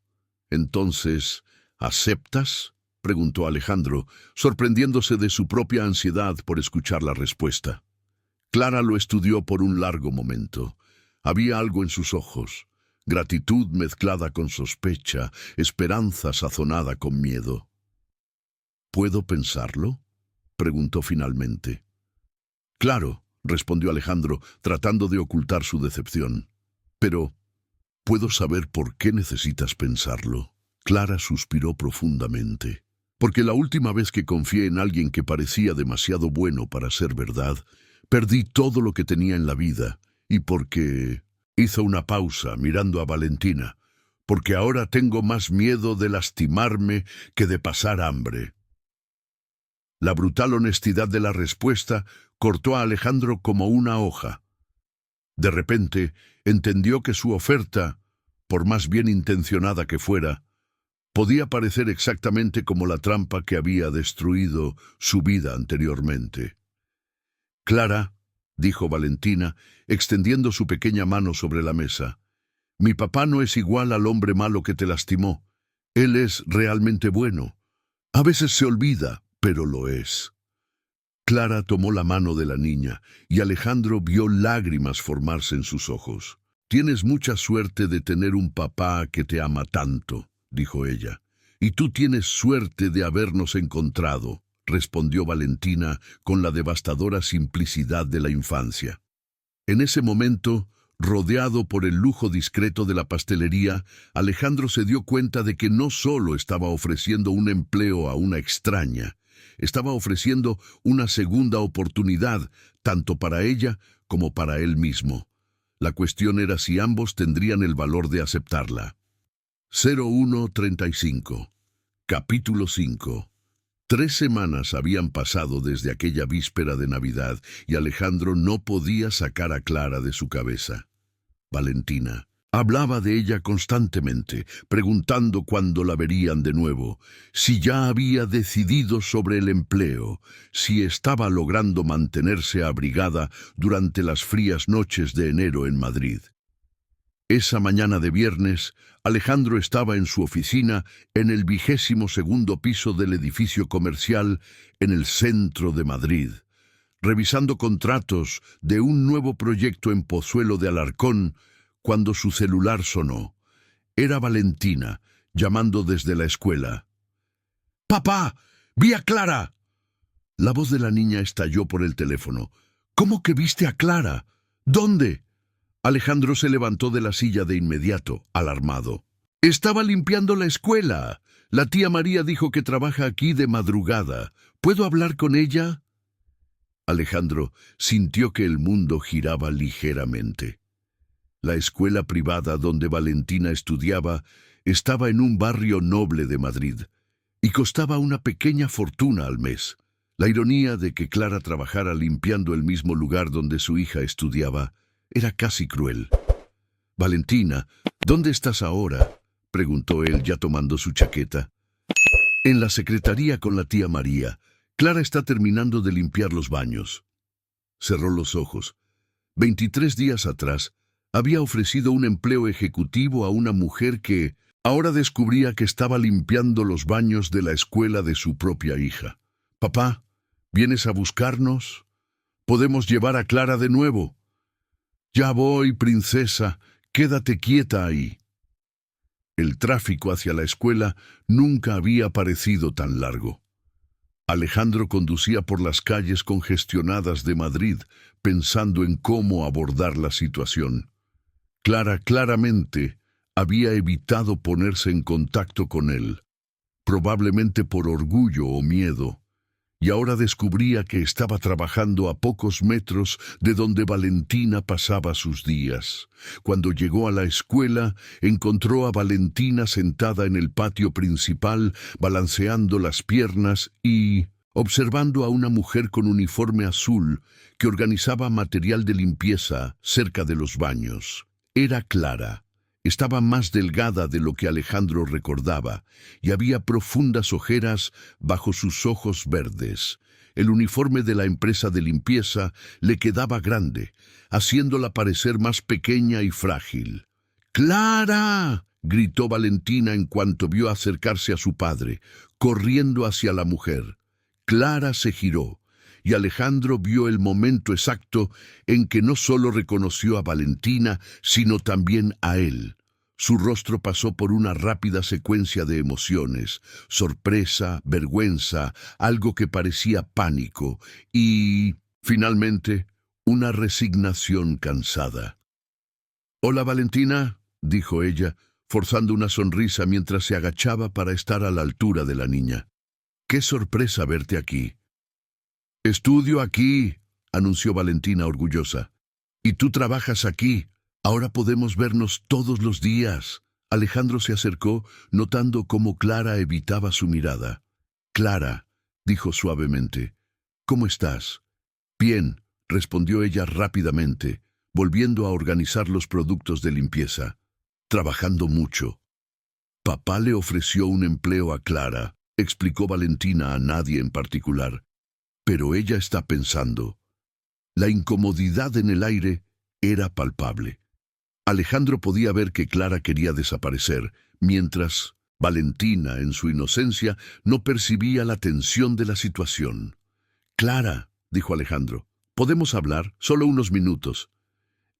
«Entonces, ¿aceptas?», preguntó Alejandro, sorprendiéndose de su propia ansiedad por escuchar la respuesta. Clara lo estudió por un largo momento. Había algo en sus ojos. Gratitud mezclada con sospecha, esperanza sazonada con miedo. «¿Puedo pensarlo?», preguntó finalmente. «Claro», respondió Alejandro, tratando de ocultar su decepción. «Pero, ¿puedo saber por qué necesitas pensarlo?». Clara suspiró profundamente. «Porque la última vez que confié en alguien que parecía demasiado bueno para ser verdad, perdí todo lo que tenía en la vida, y porque...». Hizo una pausa, mirando a Valentina. «Porque ahora tengo más miedo de lastimarme que de pasar hambre». La brutal honestidad de la respuesta cortó a Alejandro como una hoja. De repente, entendió que su oferta, por más bien intencionada que fuera, podía parecer exactamente como la trampa que había destruido su vida anteriormente. «Clara», dijo Valentina, extendiendo su pequeña mano sobre la mesa, «mi papá no es igual al hombre malo que te lastimó. Él es realmente bueno. A veces se olvida, pero lo es». Clara tomó la mano de la niña, y Alejandro vio lágrimas formarse en sus ojos. «Tienes mucha suerte de tener un papá que te ama tanto», dijo ella. «Y tú tienes suerte de habernos encontrado», respondió Valentina con la devastadora simplicidad de la infancia. En ese momento, rodeado por el lujo discreto de la pastelería, Alejandro se dio cuenta de que no solo estaba ofreciendo un empleo a una extraña, estaba ofreciendo una segunda oportunidad, tanto para ella como para él mismo. La cuestión era si ambos tendrían el valor de aceptarla. 01:35. Capítulo 5. 3 semanas habían pasado desde aquella víspera de Navidad y Alejandro no podía sacar a Clara de su cabeza. Valentina hablaba de ella constantemente, preguntando cuándo la verían de nuevo, si ya había decidido sobre el empleo, si estaba logrando mantenerse abrigada durante las frías noches de enero en Madrid. Esa mañana de viernes, Alejandro estaba en su oficina en el 22º piso del edificio comercial en el centro de Madrid, revisando contratos de un nuevo proyecto en Pozuelo de Alarcón, cuando su celular sonó. Era Valentina, llamando desde la escuela. «¡Papá! ¡Vi a Clara!». La voz de la niña estalló por el teléfono. «¿Cómo que viste a Clara? ¿Dónde?». Alejandro se levantó de la silla de inmediato, alarmado. Estaba limpiando la escuela. La tía María dijo que trabaja aquí de madrugada. ¿Puedo hablar con ella? Alejandro sintió que el mundo giraba ligeramente. La escuela privada donde Valentina estudiaba estaba en un barrio noble de Madrid y costaba una pequeña fortuna al mes. La ironía de que Clara trabajara limpiando el mismo lugar donde su hija estudiaba era casi cruel. «Valentina, ¿dónde estás ahora?», preguntó él ya tomando su chaqueta. «En la secretaría con la tía María. Clara está terminando de limpiar los baños». Cerró los ojos. 23 días atrás, había ofrecido un empleo ejecutivo a una mujer que ahora descubría que estaba limpiando los baños de la escuela de su propia hija. «Papá, ¿vienes a buscarnos? Podemos llevar a Clara de nuevo». «Ya voy, princesa, quédate quieta ahí». El tráfico hacia la escuela nunca había parecido tan largo. Alejandro conducía por las calles congestionadas de Madrid, pensando en cómo abordar la situación. Clara claramente había evitado ponerse en contacto con él, probablemente por orgullo o miedo, y ahora descubría que estaba trabajando a pocos metros de donde Valentina pasaba sus días. Cuando llegó a la escuela, encontró a Valentina sentada en el patio principal, balanceando las piernas y observando a una mujer con uniforme azul que organizaba material de limpieza cerca de los baños. Era Clara. Estaba más delgada de lo que Alejandro recordaba y había profundas ojeras bajo sus ojos verdes. El uniforme de la empresa de limpieza le quedaba grande, haciéndola parecer más pequeña y frágil. «¡Clara!», gritó Valentina en cuanto vio acercarse a su padre, corriendo hacia la mujer. Clara se giró, y Alejandro vio el momento exacto en que no solo reconoció a Valentina, sino también a él. Su rostro pasó por una rápida secuencia de emociones: sorpresa, vergüenza, algo que parecía pánico y, finalmente, una resignación cansada. «Hola, Valentina», dijo ella, forzando una sonrisa mientras se agachaba para estar a la altura de la niña. «Qué sorpresa verte aquí». «Estudio aquí», anunció Valentina orgullosa. «Y tú trabajas aquí. Ahora podemos vernos todos los días». Alejandro se acercó, notando cómo Clara evitaba su mirada. «Clara», dijo suavemente, «¿cómo estás?» «Bien», respondió ella rápidamente, volviendo a organizar los productos de limpieza. «Trabajando mucho». «Papá le ofreció un empleo a Clara», explicó Valentina a nadie en particular. Pero ella está pensando. La incomodidad en el aire era palpable. Alejandro podía ver que Clara quería desaparecer, mientras Valentina, en su inocencia, no percibía la tensión de la situación. «Clara», dijo Alejandro, «¿podemos hablar? Solo unos minutos».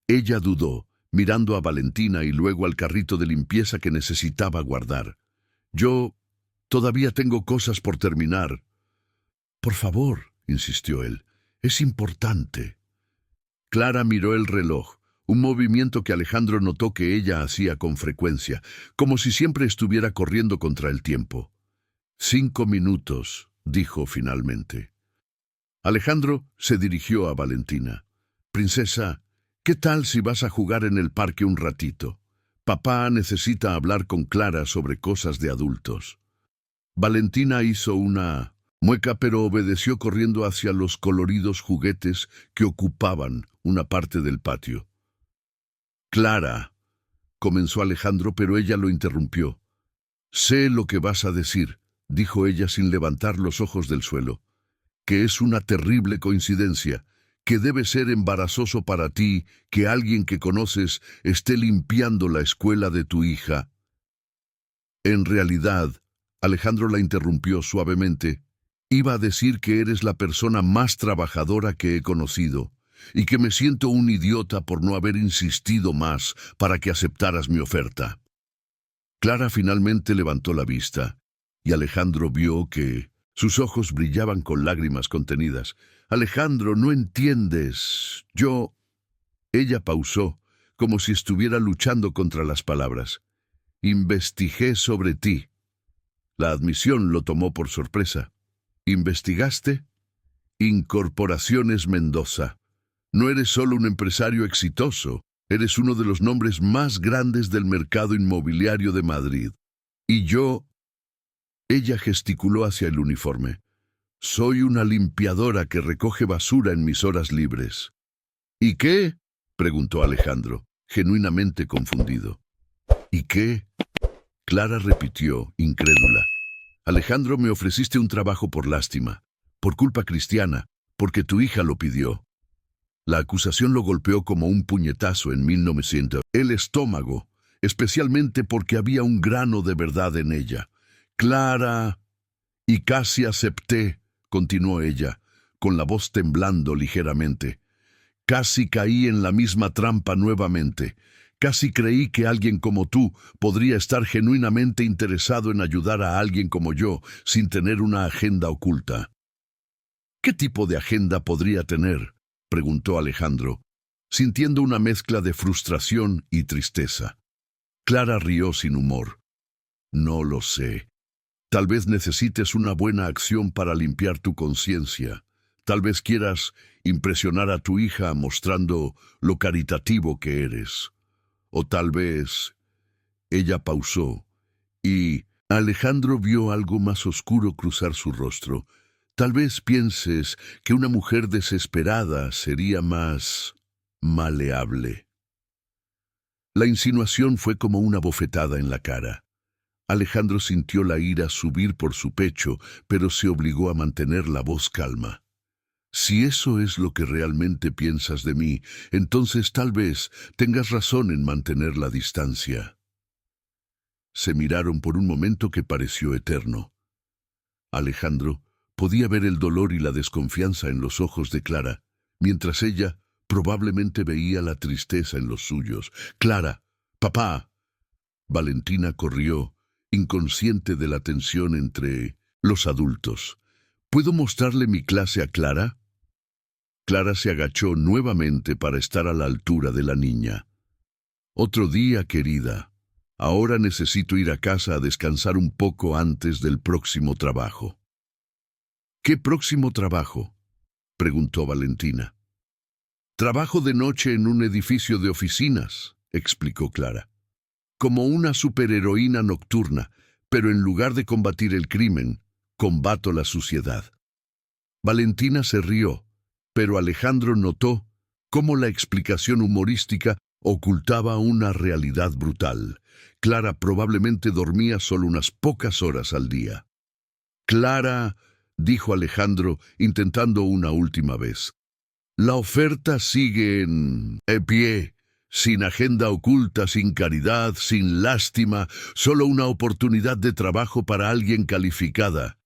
Ella dudó, mirando a Valentina y luego al carrito de limpieza que necesitaba guardar. «Yo todavía tengo cosas por terminar». «Por favor», insistió él, «es importante». Clara miró el reloj, un movimiento que Alejandro notó que ella hacía con frecuencia, como si siempre estuviera corriendo contra el tiempo. 5 minutos, dijo finalmente. Alejandro se dirigió a Valentina. «Princesa, ¿qué tal si vas a jugar en el parque un ratito? Papá necesita hablar con Clara sobre cosas de adultos». Valentina hizo una mueca, pero obedeció corriendo hacia los coloridos juguetes que ocupaban una parte del patio. «Clara», comenzó Alejandro, pero ella lo interrumpió. «Sé lo que vas a decir», dijo ella sin levantar los ojos del suelo, «que es una terrible coincidencia, que debe ser embarazoso para ti que alguien que conoces esté limpiando la escuela de tu hija». «En realidad», Alejandro la interrumpió suavemente, «iba a decir que eres la persona más trabajadora que he conocido y que me siento un idiota por no haber insistido más para que aceptaras mi oferta». Clara finalmente levantó la vista y Alejandro vio que sus ojos brillaban con lágrimas contenidas. «Alejandro, no entiendes. Yo...» Ella pausó, como si estuviera luchando contra las palabras. Investigué sobre ti. La admisión lo tomó por sorpresa. ¿Investigaste? Incorporaciones Mendoza. No eres solo un empresario exitoso, eres uno de los nombres más grandes del mercado inmobiliario de Madrid. Y yo... Ella gesticuló hacia el uniforme. Soy una limpiadora que recoge basura en mis horas libres. ¿Y qué? Preguntó Alejandro, genuinamente confundido. ¿Y qué? Clara repitió, incrédula. Alejandro, me ofreciste un trabajo por lástima, por culpa cristiana, porque tu hija lo pidió. La acusación lo golpeó como un puñetazo en 1900. El estómago, especialmente porque había un grano de verdad en ella. Clara... Y casi acepté, continuó ella, con la voz temblando ligeramente. Casi caí en la misma trampa nuevamente. Casi creí que alguien como tú podría estar genuinamente interesado en ayudar a alguien como yo, sin tener una agenda oculta. ¿Qué tipo de agenda podría tener?, preguntó Alejandro, sintiendo una mezcla de frustración y tristeza. Clara rió sin humor. No lo sé. Tal vez necesites una buena acción para limpiar tu conciencia. Tal vez quieras impresionar a tu hija mostrando lo caritativo que eres. O tal vez... Ella pausó, y Alejandro vio algo más oscuro cruzar su rostro. Tal vez pienses que una mujer desesperada sería más maleable. La insinuación fue como una bofetada en la cara. Alejandro sintió la ira subir por su pecho, pero se obligó a mantener la voz calma. Si eso es lo que realmente piensas de mí, entonces tal vez tengas razón en mantener la distancia. Se miraron por un momento que pareció eterno. Alejandro podía ver el dolor y la desconfianza en los ojos de Clara, mientras ella probablemente veía la tristeza en los suyos. «Clara, papá». Valentina corrió, inconsciente de la tensión entre los adultos. «¿Puedo mostrarle mi clase a Clara?» Clara se agachó nuevamente para estar a la altura de la niña. «Otro día, querida. Ahora necesito ir a casa a descansar un poco antes del próximo trabajo». «¿Qué próximo trabajo?», preguntó Valentina. «Trabajo de noche en un edificio de oficinas», explicó Clara. «Como una superheroína nocturna, pero en lugar de combatir el crimen, combato la suciedad». Valentina se rió, pero Alejandro notó cómo la explicación humorística ocultaba una realidad brutal. Clara probablemente dormía solo unas pocas horas al día. «Clara», dijo Alejandro, intentando una última vez. «La oferta sigue en pie, sin agenda oculta, sin caridad, sin lástima, solo una oportunidad de trabajo para alguien calificada».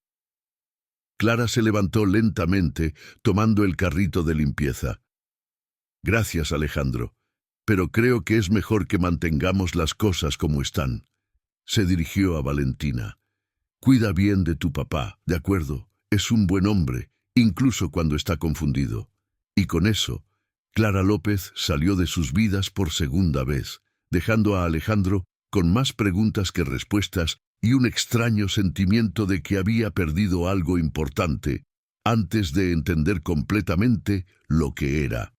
Clara se levantó lentamente, tomando el carrito de limpieza. «Gracias, Alejandro, pero creo que es mejor que mantengamos las cosas como están». Se dirigió a Valentina. «Cuida bien de tu papá, ¿de acuerdo? Es un buen hombre, incluso cuando está confundido». Y con eso, Clara López salió de sus vidas por segunda vez, dejando a Alejandro con más preguntas que respuestas y un extraño sentimiento de que había perdido algo importante antes de entender completamente lo que era.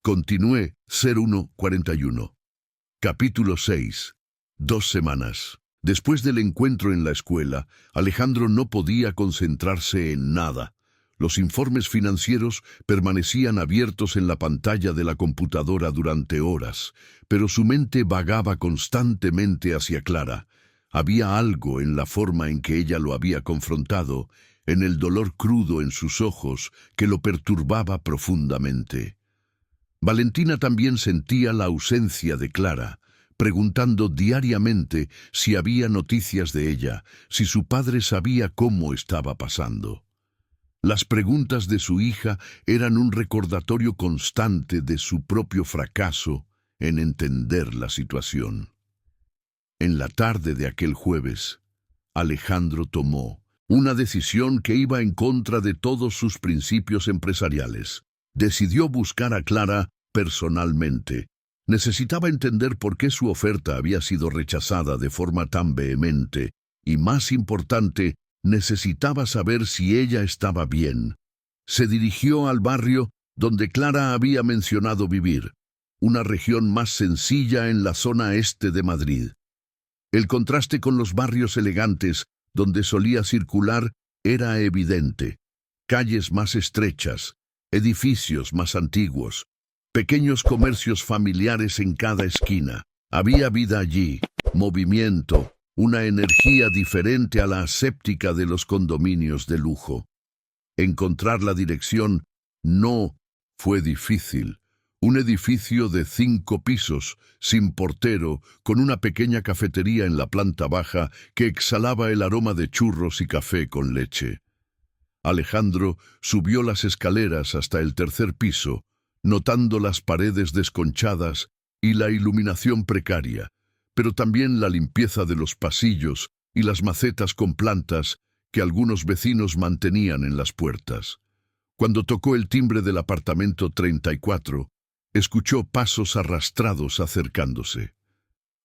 Continué 0141. Capítulo 6. 2 semanas. Después del encuentro en la escuela, Alejandro no podía concentrarse en nada. Los informes financieros permanecían abiertos en la pantalla de la computadora durante horas, pero su mente vagaba constantemente hacia Clara. Había algo en la forma en que ella lo había confrontado, en el dolor crudo en sus ojos, que lo perturbaba profundamente. Valentina también sentía la ausencia de Clara, preguntando diariamente si había noticias de ella, si su padre sabía cómo estaba pasando. Las preguntas de su hija eran un recordatorio constante de su propio fracaso en entender la situación. En la tarde de aquel jueves, Alejandro tomó una decisión que iba en contra de todos sus principios empresariales. Decidió buscar a Clara personalmente. Necesitaba entender por qué su oferta había sido rechazada de forma tan vehemente y, más importante, necesitaba saber si ella estaba bien. Se dirigió al barrio donde Clara había mencionado vivir, una región más sencilla en la zona este de Madrid. El contraste con los barrios elegantes donde solía circular era evidente. Calles más estrechas, edificios más antiguos, pequeños comercios familiares en cada esquina. Había vida allí, movimiento, una energía diferente a la aséptica de los condominios de lujo. Encontrar la dirección no fue difícil. Un edificio de 5 pisos, sin portero, con una pequeña cafetería en la planta baja que exhalaba el aroma de churros y café con leche. Alejandro subió las escaleras hasta el 3er piso, notando las paredes desconchadas y la iluminación precaria, pero también la limpieza de los pasillos y las macetas con plantas que algunos vecinos mantenían en las puertas. Cuando tocó el timbre del apartamento 34, escuchó pasos arrastrados acercándose.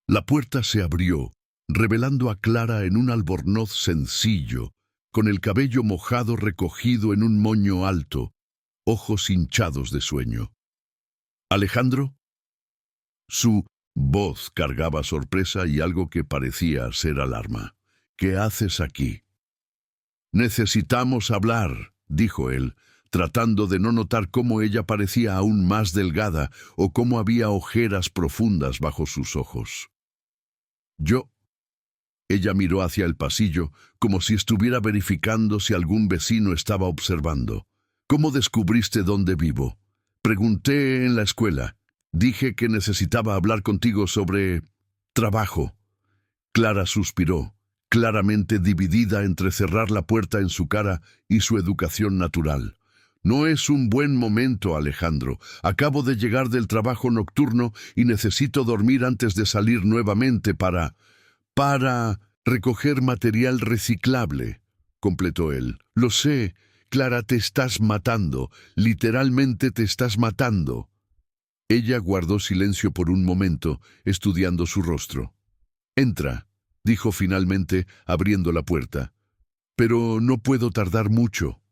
La puerta se abrió, revelando a Clara en un albornoz sencillo, con el cabello mojado recogido en un moño alto, ojos hinchados de sueño. ¿Alejandro? Su voz cargaba sorpresa y algo que parecía ser alarma. ¿Qué haces aquí? Necesitamos hablar, dijo él, tratando de no notar cómo ella parecía aún más delgada o cómo había ojeras profundas bajo sus ojos. Yo. Ella miró hacia el pasillo, como si estuviera verificando si algún vecino estaba observando. ¿Cómo descubriste dónde vivo? Pregunté en la escuela. Dije que necesitaba hablar contigo sobre trabajo. Clara suspiró, claramente dividida entre cerrar la puerta en su cara y su educación natural. No es un buen momento, Alejandro. Acabo de llegar del trabajo nocturno y necesito dormir antes de salir nuevamente para recoger material reciclable, completó él. Lo sé, Clara, te estás matando. Literalmente te estás matando. Ella guardó silencio por un momento, estudiando su rostro. Entra, dijo finalmente, abriendo la puerta. Pero no puedo tardar mucho.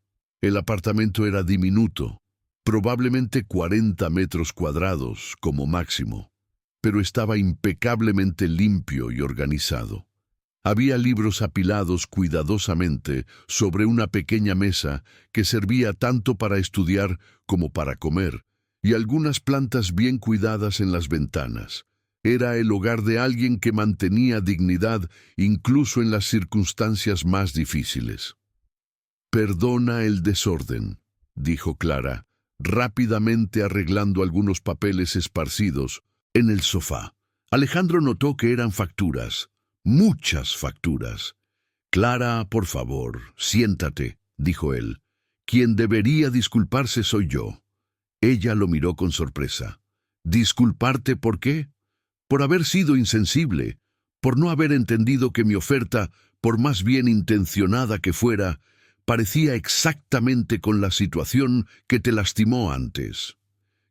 El apartamento era diminuto, probablemente 40 metros cuadrados como máximo, pero estaba impecablemente limpio y organizado. Había libros apilados cuidadosamente sobre una pequeña mesa que servía tanto para estudiar como para comer, y algunas plantas bien cuidadas en las ventanas. Era el hogar de alguien que mantenía dignidad incluso en las circunstancias más difíciles. Perdona el desorden, dijo Clara, rápidamente arreglando algunos papeles esparcidos en el sofá. Alejandro notó que eran facturas, muchas facturas. Clara, por favor, siéntate, dijo él. Quien debería disculparse soy yo. Ella lo miró con sorpresa. ¿Disculparte por qué? Por haber sido insensible, por no haber entendido que mi oferta, por más bien intencionada que fuera, parecía exactamente con la situación que te lastimó antes.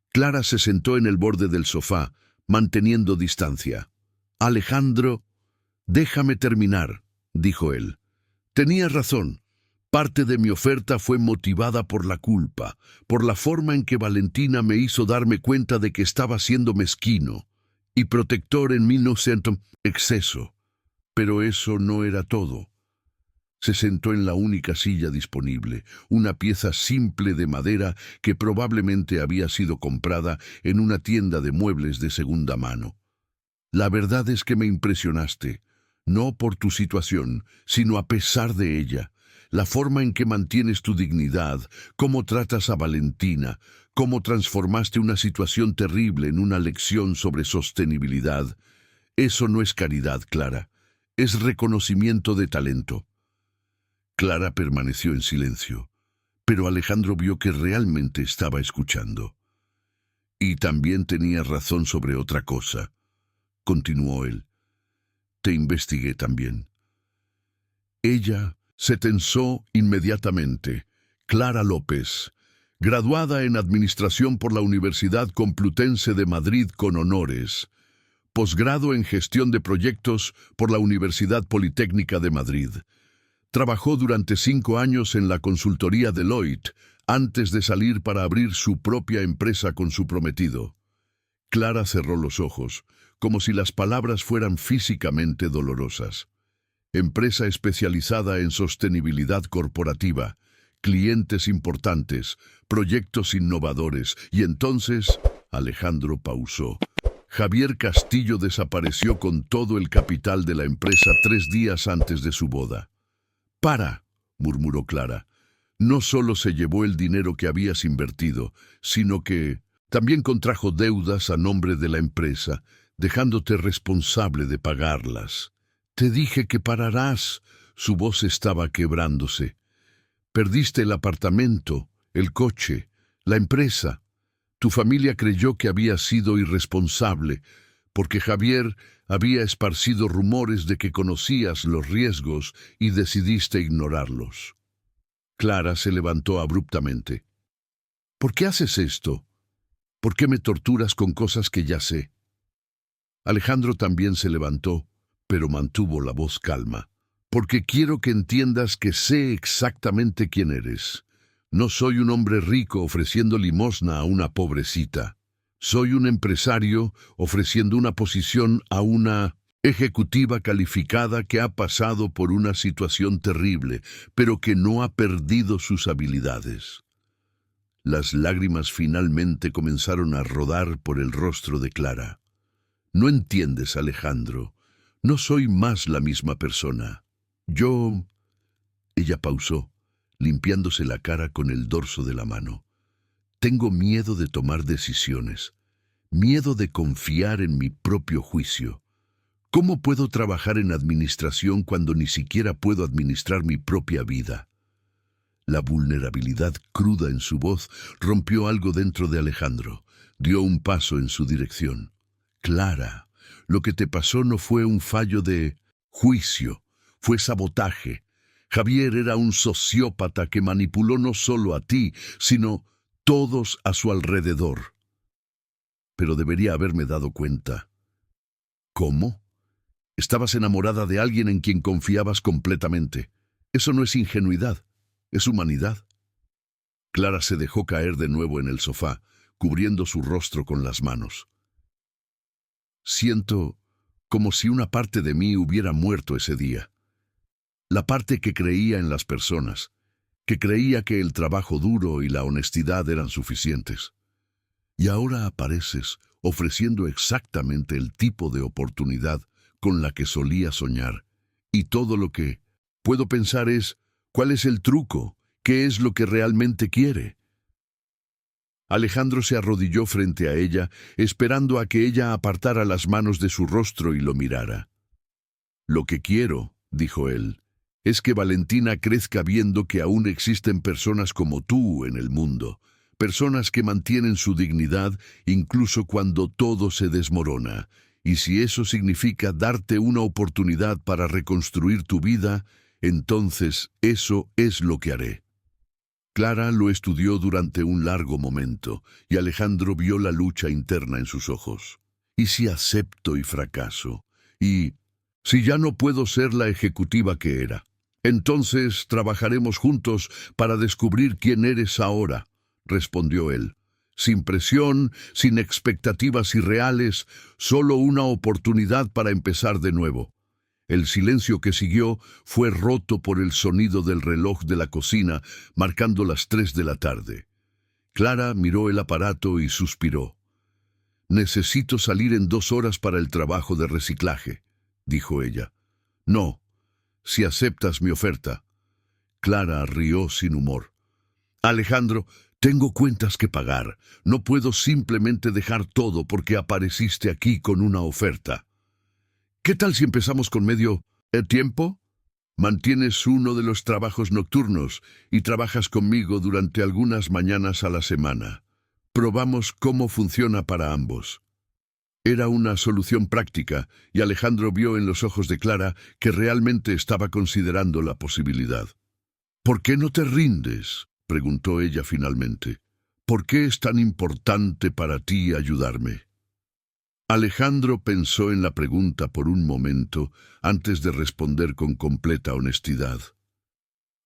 Clara se sentó en el borde del sofá, manteniendo distancia. Alejandro, déjame terminar, dijo él. Tenías razón. Parte de mi oferta fue motivada por la culpa, por la forma en que Valentina me hizo darme cuenta de que estaba siendo mezquino y protector en mi inocente exceso. Pero eso no era todo. Se sentó en la única silla disponible, una pieza simple de madera que probablemente había sido comprada en una tienda de muebles de segunda mano. La verdad es que me impresionaste, no por tu situación, sino a pesar de ella. La forma en que mantienes tu dignidad, cómo tratas a Valentina, cómo transformaste una situación terrible en una lección sobre sostenibilidad. Eso no es caridad, Clara, es reconocimiento de talento. Clara permaneció en silencio, pero Alejandro vio que realmente estaba escuchando. Y también tenía razón sobre otra cosa, continuó él. Te investigué también. Ella se tensó inmediatamente. Clara López, Graduada en Administración por la Universidad Complutense de Madrid con honores. Posgrado en Gestión de Proyectos por la Universidad Politécnica de Madrid. Trabajó durante 5 años en la consultoría Deloitte, antes de salir para abrir su propia empresa con su prometido. Clara cerró los ojos, como si las palabras fueran físicamente dolorosas. Empresa especializada en sostenibilidad corporativa, clientes importantes, proyectos innovadores, y entonces Alejandro pausó. Javier Castillo desapareció con todo el capital de la empresa 3 días antes de su boda. «Para», murmuró Clara. «No solo se llevó el dinero que habías invertido, sino que también contrajo deudas a nombre de la empresa, dejándote responsable de pagarlas. Te dije que pararás». Su voz estaba quebrándose. «Perdiste el apartamento, el coche, la empresa. Tu familia creyó que había sido irresponsable, porque Javier había esparcido rumores de que conocías los riesgos y decidiste ignorarlos». Clara se levantó abruptamente. «¿Por qué haces esto? ¿Por qué me torturas con cosas que ya sé?». Alejandro también se levantó, pero mantuvo la voz calma. «Porque quiero que entiendas que sé exactamente quién eres. No soy un hombre rico ofreciendo limosna a una pobrecita. Soy un empresario ofreciendo una posición a una ejecutiva calificada que ha pasado por una situación terrible, pero que no ha perdido sus habilidades». Las lágrimas finalmente comenzaron a rodar por el rostro de Clara. «No entiendes, Alejandro. No soy más la misma persona. Yo...». Ella pausó, limpiándose la cara con el dorso de la mano. «Tengo miedo de tomar decisiones, miedo de confiar en mi propio juicio. ¿Cómo puedo trabajar en administración cuando ni siquiera puedo administrar mi propia vida?». La vulnerabilidad cruda en su voz rompió algo dentro de Alejandro. Dio un paso en su dirección. «Clara, lo que te pasó no fue un fallo de juicio, fue sabotaje. Javier era un sociópata que manipuló no solo a ti, sino todos a su alrededor. Pero debería haberme dado cuenta». «¿Cómo? Estabas enamorada de alguien en quien confiabas completamente. Eso no es ingenuidad, es humanidad». Clara se dejó caer de nuevo en el sofá, cubriendo su rostro con las manos. «Siento como si una parte de mí hubiera muerto ese día. La parte que creía en las personas, que creía que el trabajo duro y la honestidad eran suficientes. Y ahora apareces ofreciendo exactamente el tipo de oportunidad con la que solía soñar. Y todo lo que puedo pensar es, ¿cuál es el truco? ¿Qué es lo que realmente quiere?». Alejandro se arrodilló frente a ella, esperando a que ella apartara las manos de su rostro y lo mirara. «Lo que quiero», dijo él, «es que Valentina crezca viendo que aún existen personas como tú en el mundo, personas que mantienen su dignidad incluso cuando todo se desmorona. Y si eso significa darte una oportunidad para reconstruir tu vida, entonces eso es lo que haré». Clara lo estudió durante un largo momento, y Alejandro vio la lucha interna en sus ojos. «¿Y si acepto y fracaso? ¿Y si ya no puedo ser la ejecutiva que era? Entonces trabajaremos juntos para descubrir quién eres ahora», respondió él. «Sin presión, sin expectativas irreales, solo una oportunidad para empezar de nuevo». El silencio que siguió fue roto por el sonido del reloj de la cocina, marcando las 3 de la tarde. Clara miró el aparato y suspiró. «Necesito salir en 2 horas para el trabajo de reciclaje», dijo ella. «No, si aceptas mi oferta». Clara rió sin humor. «Alejandro, tengo cuentas que pagar. No puedo simplemente dejar todo porque apareciste aquí con una oferta. ¿Qué tal si empezamos con medio tiempo? Mantienes uno de los trabajos nocturnos y trabajas conmigo durante algunas mañanas a la semana. Probamos cómo funciona para ambos». Era una solución práctica, y Alejandro vio en los ojos de Clara que realmente estaba considerando la posibilidad. «¿Por qué no te rindes?», preguntó ella finalmente. ¿Por qué es tan importante para ti ayudarme? Alejandro pensó en la pregunta por un momento antes de responder con completa honestidad.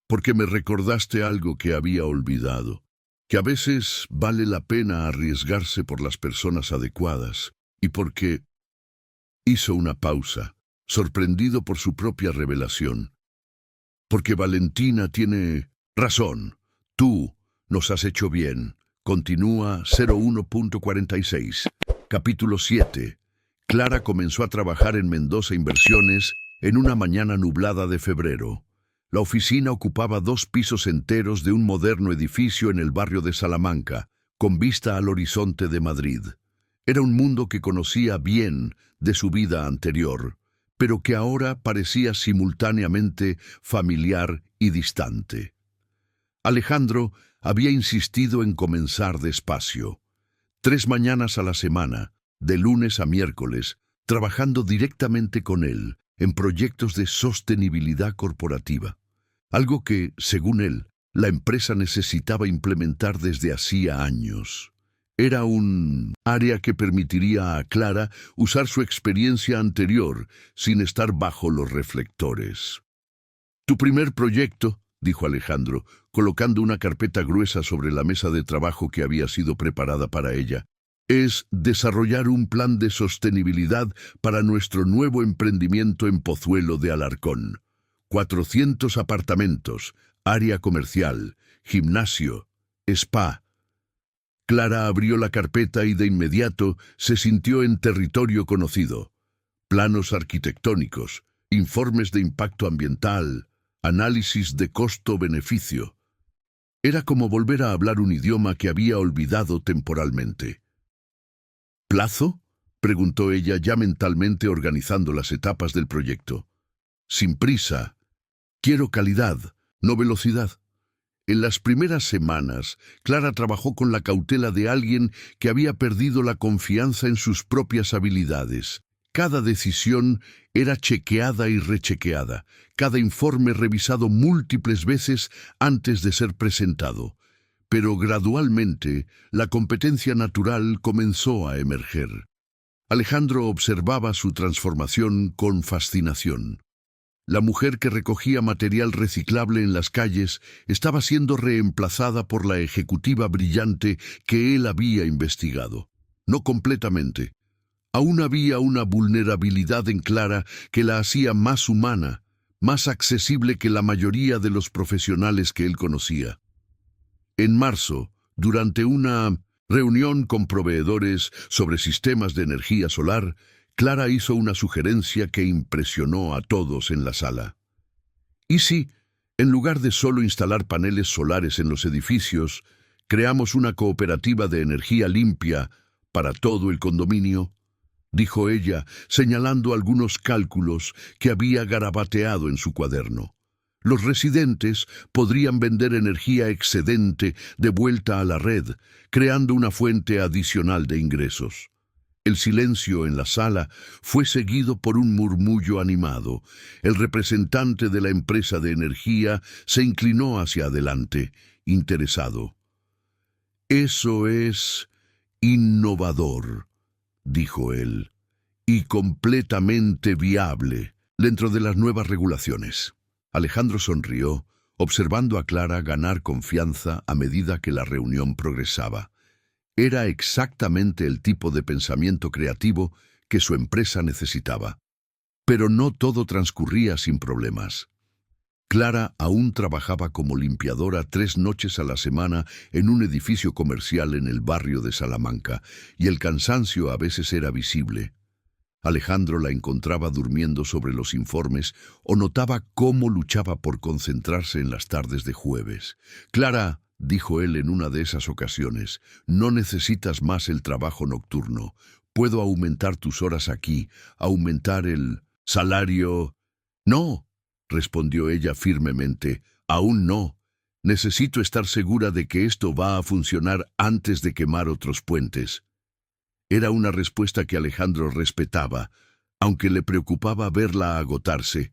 Porque me recordaste algo que había olvidado, que a veces vale la pena arriesgarse por las personas adecuadas, y porque hizo una pausa, sorprendido por su propia revelación. Porque Valentina tiene razón. Tú nos has hecho bien. Continúa 01.46. Capítulo 7. Clara comenzó a trabajar en Mendoza Inversiones en una mañana nublada de febrero. La oficina ocupaba 2 pisos enteros de un moderno edificio en el barrio de Salamanca, con vista al horizonte de Madrid. Era un mundo que conocía bien de su vida anterior, pero que ahora parecía simultáneamente familiar y distante. Alejandro había insistido en comenzar despacio. 3 mañanas a la semana, de lunes a miércoles, trabajando directamente con él en proyectos de sostenibilidad corporativa. Algo que, según él, la empresa necesitaba implementar desde hacía años. Era un área que permitiría a Clara usar su experiencia anterior sin estar bajo los reflectores. «Tu primer proyecto», dijo Alejandro, colocando una carpeta gruesa sobre la mesa de trabajo que había sido preparada para ella, «es desarrollar un plan de sostenibilidad para nuestro nuevo emprendimiento en Pozuelo de Alarcón. 400 apartamentos, área comercial, gimnasio, spa». Clara abrió la carpeta y de inmediato se sintió en territorio conocido. Planos arquitectónicos, informes de impacto ambiental, análisis de costo-beneficio. Era como volver a hablar un idioma que había olvidado temporalmente. «¿Plazo?», preguntó ella, ya mentalmente organizando las etapas del proyecto. «Sin prisa. Quiero calidad, no velocidad». En las primeras semanas, Clara trabajó con la cautela de alguien que había perdido la confianza en sus propias habilidades. Cada decisión era chequeada y rechequeada, cada informe revisado múltiples veces antes de ser presentado. Pero gradualmente, la competencia natural comenzó a emerger. Alejandro observaba su transformación con fascinación. La mujer que recogía material reciclable en las calles estaba siendo reemplazada por la ejecutiva brillante que él había investigado. No completamente. Aún había una vulnerabilidad en Clara que la hacía más humana, más accesible que la mayoría de los profesionales que él conocía. En marzo, durante una reunión con proveedores sobre sistemas de energía solar, Clara hizo una sugerencia que impresionó a todos en la sala. ¿Y si, en lugar de solo instalar paneles solares en los edificios, creamos una cooperativa de energía limpia para todo el condominio?», dijo ella, señalando algunos cálculos que había garabateado en su cuaderno. Los residentes podrían vender energía excedente de vuelta a la red, creando una fuente adicional de ingresos. El silencio en la sala fue seguido por un murmullo animado. El representante de la empresa de energía se inclinó hacia adelante, interesado. «Eso es innovador», dijo él, «y completamente viable dentro de las nuevas regulaciones». Alejandro sonrió, observando a Clara ganar confianza a medida que la reunión progresaba. Era exactamente el tipo de pensamiento creativo que su empresa necesitaba. Pero no todo transcurría sin problemas. Clara aún trabajaba como limpiadora 3 noches a la semana en un edificio comercial en el barrio de Salamanca, y el cansancio a veces era visible. Alejandro la encontraba durmiendo sobre los informes o notaba cómo luchaba por concentrarse en las tardes de jueves. «Clara», dijo él en una de esas ocasiones, «no necesitas más el trabajo nocturno. Puedo aumentar tus horas aquí, aumentar el salario». «No», respondió ella firmemente, «aún no. Necesito estar segura de que esto va a funcionar antes de quemar otros puentes». Era una respuesta que Alejandro respetaba, aunque le preocupaba verla agotarse.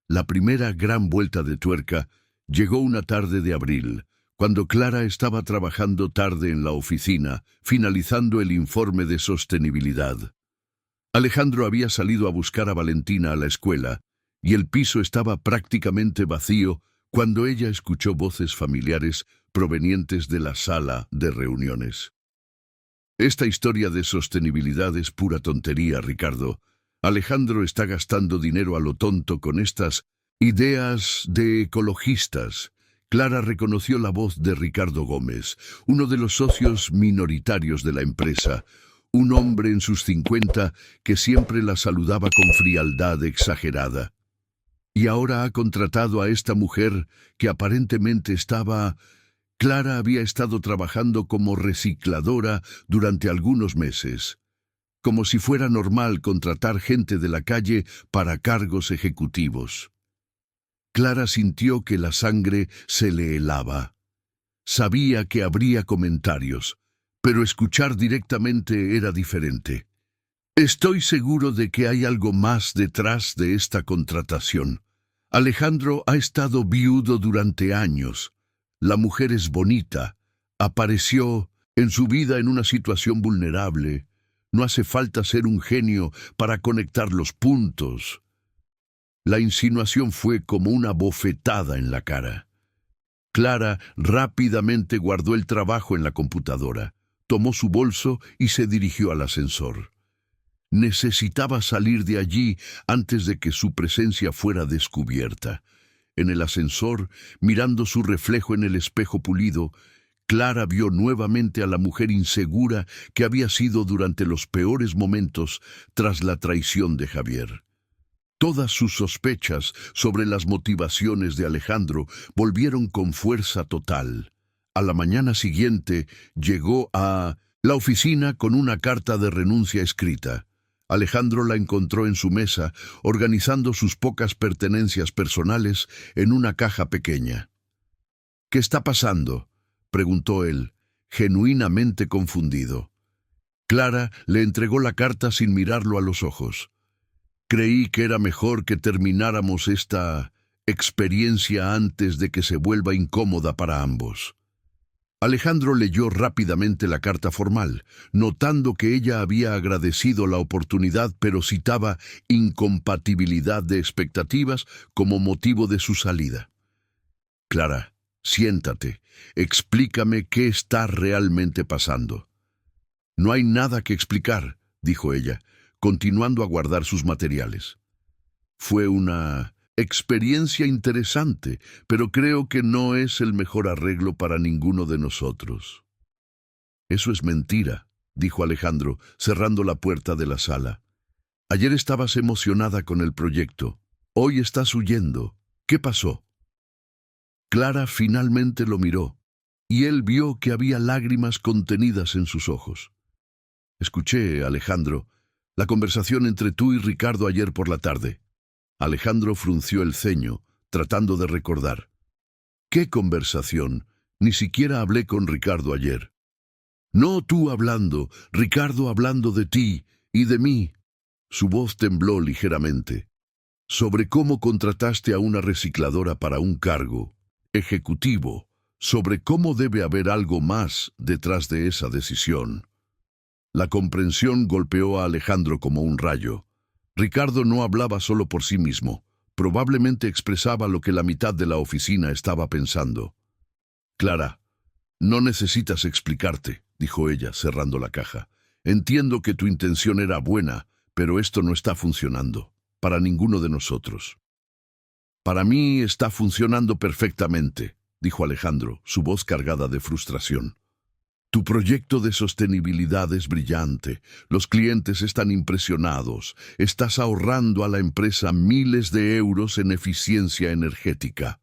La primera gran vuelta de tuerca llegó una tarde de abril, cuando Clara estaba trabajando tarde en la oficina, finalizando el informe de sostenibilidad. Alejandro había salido a buscar a Valentina a la escuela, y el piso estaba prácticamente vacío cuando ella escuchó voces familiares provenientes de la sala de reuniones. Esta historia de sostenibilidad es pura tontería, Ricardo. Alejandro está gastando dinero a lo tonto con estas ideas de ecologistas. Clara reconoció la voz de Ricardo Gómez, uno de los socios minoritarios de la empresa, un hombre en sus 50 que siempre la saludaba con frialdad exagerada. Y ahora ha contratado a esta mujer que aparentemente estaba... Clara había estado trabajando como recicladora durante algunos meses, como si fuera normal contratar gente de la calle para cargos ejecutivos. Clara sintió que la sangre se le helaba. Sabía que habría comentarios, pero escuchar directamente era diferente. Estoy seguro de que hay algo más detrás de esta contratación. Alejandro ha estado viudo durante años. La mujer es bonita. Apareció en su vida en una situación vulnerable. No hace falta ser un genio para conectar los puntos. La insinuación fue como una bofetada en la cara. Clara rápidamente guardó el trabajo en la computadora, tomó su bolso y se dirigió al ascensor. Necesitaba salir de allí antes de que su presencia fuera descubierta. En el ascensor, mirando su reflejo en el espejo pulido, Clara vio nuevamente a la mujer insegura que había sido durante los peores momentos tras la traición de Javier. Todas sus sospechas sobre las motivaciones de Alejandro volvieron con fuerza total. A la mañana siguiente llegó a la oficina con una carta de renuncia escrita. Alejandro la encontró en su mesa, organizando sus pocas pertenencias personales en una caja pequeña. «¿Qué está pasando?», preguntó él, genuinamente confundido. Clara le entregó la carta sin mirarlo a los ojos. «Creí que era mejor que termináramos esta experiencia antes de que se vuelva incómoda para ambos». Alejandro leyó rápidamente la carta formal, notando que ella había agradecido la oportunidad, pero citaba incompatibilidad de expectativas como motivo de su salida. «Clara, siéntate, explícame qué está realmente pasando». «No hay nada que explicar», dijo ella, continuando a guardar sus materiales. «Fue una experiencia interesante, pero creo que no es el mejor arreglo para ninguno de nosotros». «Eso es mentira», dijo Alejandro, cerrando la puerta de la sala. «Ayer estabas emocionada con el proyecto. Hoy estás huyendo. ¿Qué pasó?». Clara finalmente lo miró, y él vio que había lágrimas contenidas en sus ojos. «Escuché, Alejandro, la conversación entre tú y Ricardo ayer por la tarde». Alejandro frunció el ceño, tratando de recordar. «¿Qué conversación? Ni siquiera hablé con Ricardo ayer». «No tú hablando, Ricardo hablando de ti y de mí». Su voz tembló ligeramente. «Sobre cómo contrataste a una recicladora para un cargo ejecutivo, sobre cómo debe haber algo más detrás de esa decisión». La comprensión golpeó a Alejandro como un rayo. Ricardo no hablaba solo por sí mismo. Probablemente expresaba lo que la mitad de la oficina estaba pensando. «Clara, no necesitas explicarte», dijo ella, cerrando la caja. «Entiendo que tu intención era buena, pero esto no está funcionando. Para ninguno de nosotros». «Para mí está funcionando perfectamente», dijo Alejandro, su voz cargada de frustración. «Tu proyecto de sostenibilidad es brillante, los clientes están impresionados, estás ahorrando a la empresa miles de euros en eficiencia energética.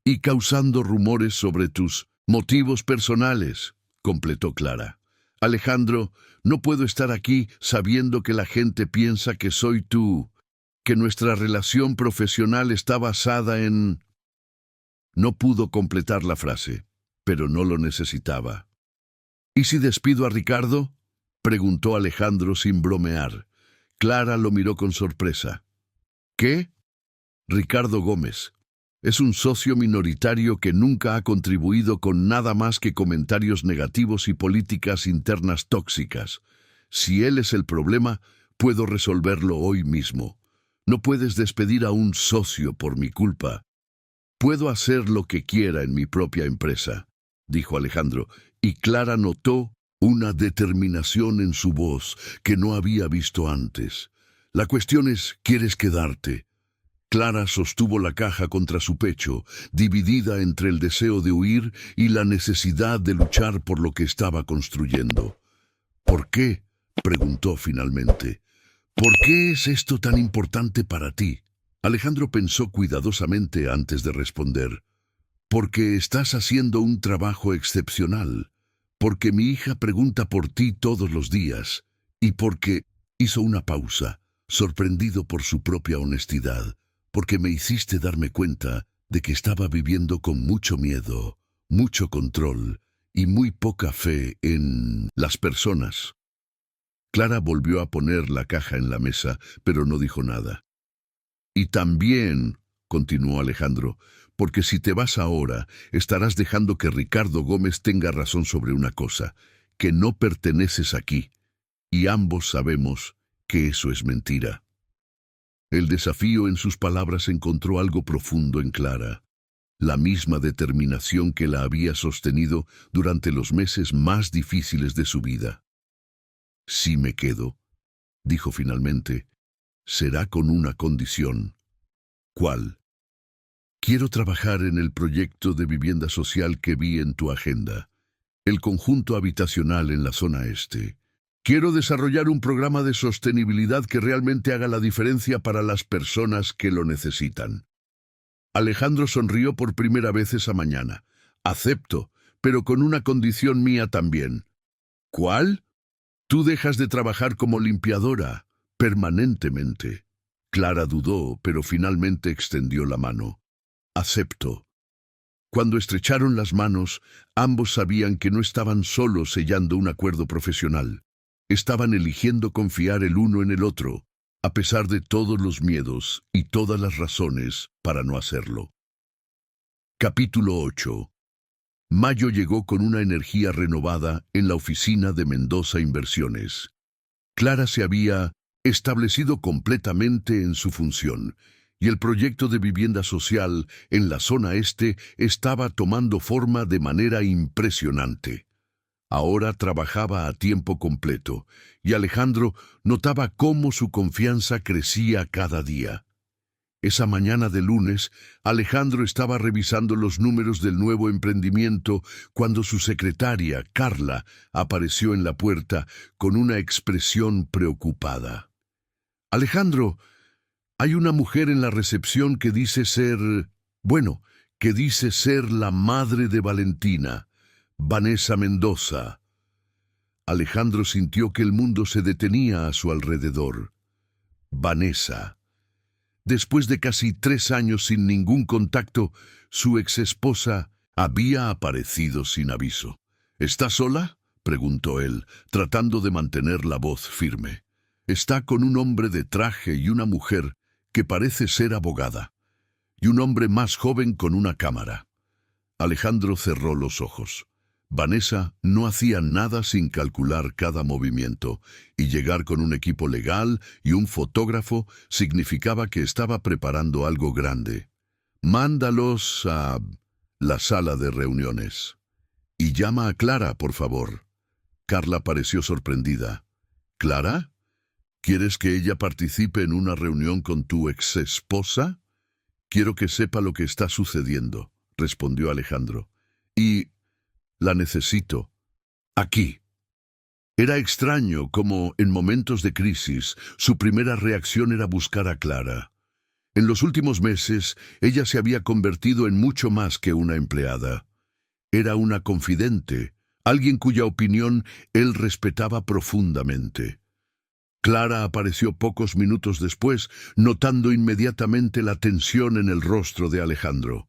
Y causando rumores sobre tus motivos personales», completó Clara. «Alejandro, no puedo estar aquí sabiendo que la gente piensa que soy tú, que nuestra relación profesional está basada en...». No pudo completar la frase, pero no lo necesitaba. «¿Y si despido a Ricardo?», preguntó Alejandro sin bromear. Clara lo miró con sorpresa. «¿Qué?». «Ricardo Gómez. Es un socio minoritario que nunca ha contribuido con nada más que comentarios negativos y políticas internas tóxicas. Si él es el problema, puedo resolverlo hoy mismo. No puedes despedir a un socio por mi culpa. Puedo hacer lo que quiera en mi propia empresa, dijo Alejandro, y Clara notó una determinación en su voz que no había visto antes. La cuestión es, ¿quieres quedarte? Clara sostuvo la caja contra su pecho, dividida entre el deseo de huir y la necesidad de luchar por lo que estaba construyendo. ¿Por qué?, preguntó finalmente. ¿Por qué es esto tan importante para ti? Alejandro pensó cuidadosamente antes de responder. Porque estás haciendo un trabajo excepcional, porque mi hija pregunta por ti todos los días, y porque hizo una pausa, sorprendido por su propia honestidad, porque me hiciste darme cuenta de que estaba viviendo con mucho miedo, mucho control y muy poca fe en las personas. Clara volvió a poner la caja en la mesa, pero no dijo nada. Y también, continuó Alejandro, porque si te vas ahora, estarás dejando que Ricardo Gómez tenga razón sobre una cosa, que no perteneces aquí, y ambos sabemos que eso es mentira. El desafío en sus palabras encontró algo profundo en Clara, la misma determinación que la había sostenido durante los meses más difíciles de su vida. Si me quedo, dijo finalmente, será con una condición. ¿Cuál? Quiero trabajar en el proyecto de vivienda social que vi en tu agenda, el conjunto habitacional en la zona este. Quiero desarrollar un programa de sostenibilidad que realmente haga la diferencia para las personas que lo necesitan. Alejandro sonrió por primera vez esa mañana. Acepto, pero con una condición mía también. ¿Cuál? Tú dejas de trabajar como limpiadora, permanentemente. Clara dudó, pero finalmente extendió la mano. Acepto. Cuando estrecharon las manos, ambos sabían que no estaban solos sellando un acuerdo profesional. Estaban eligiendo confiar el uno en el otro, a pesar de todos los miedos y todas las razones para no hacerlo. Capítulo 8. Mayo llegó con una energía renovada en la oficina de Mendoza Inversiones. Clara se había establecido completamente en su función, y el proyecto de vivienda social en la zona este estaba tomando forma de manera impresionante. Ahora trabajaba a tiempo completo, y Alejandro notaba cómo su confianza crecía cada día. Esa mañana de lunes, Alejandro estaba revisando los números del nuevo emprendimiento cuando su secretaria, Carla, apareció en la puerta con una expresión preocupada. Alejandro, hay una mujer en la recepción que dice ser, que dice ser la madre de Valentina, Vanessa Mendoza. Alejandro sintió que el mundo se detenía a su alrededor. Vanessa. Después de casi 3 años sin ningún contacto, su exesposa había aparecido sin aviso. ¿Está sola?, preguntó él, tratando de mantener la voz firme. Está con un hombre de traje y una mujer que parece ser abogada, y un hombre más joven con una cámara. Alejandro cerró los ojos. Vanessa no hacía nada sin calcular cada movimiento, y llegar con un equipo legal y un fotógrafo significaba que estaba preparando algo grande. Mándalos a la sala de reuniones. Y llama a Clara, por favor. Carla pareció sorprendida. ¿Clara? ¿Quieres que ella participe en una reunión con tu exesposa? Quiero que sepa lo que está sucediendo, respondió Alejandro. Y la necesito. Aquí. Era extraño cómo, en momentos de crisis, su primera reacción era buscar a Clara. En los últimos meses, ella se había convertido en mucho más que una empleada. Era una confidente, alguien cuya opinión él respetaba profundamente. Clara apareció pocos minutos después, notando inmediatamente la tensión en el rostro de Alejandro.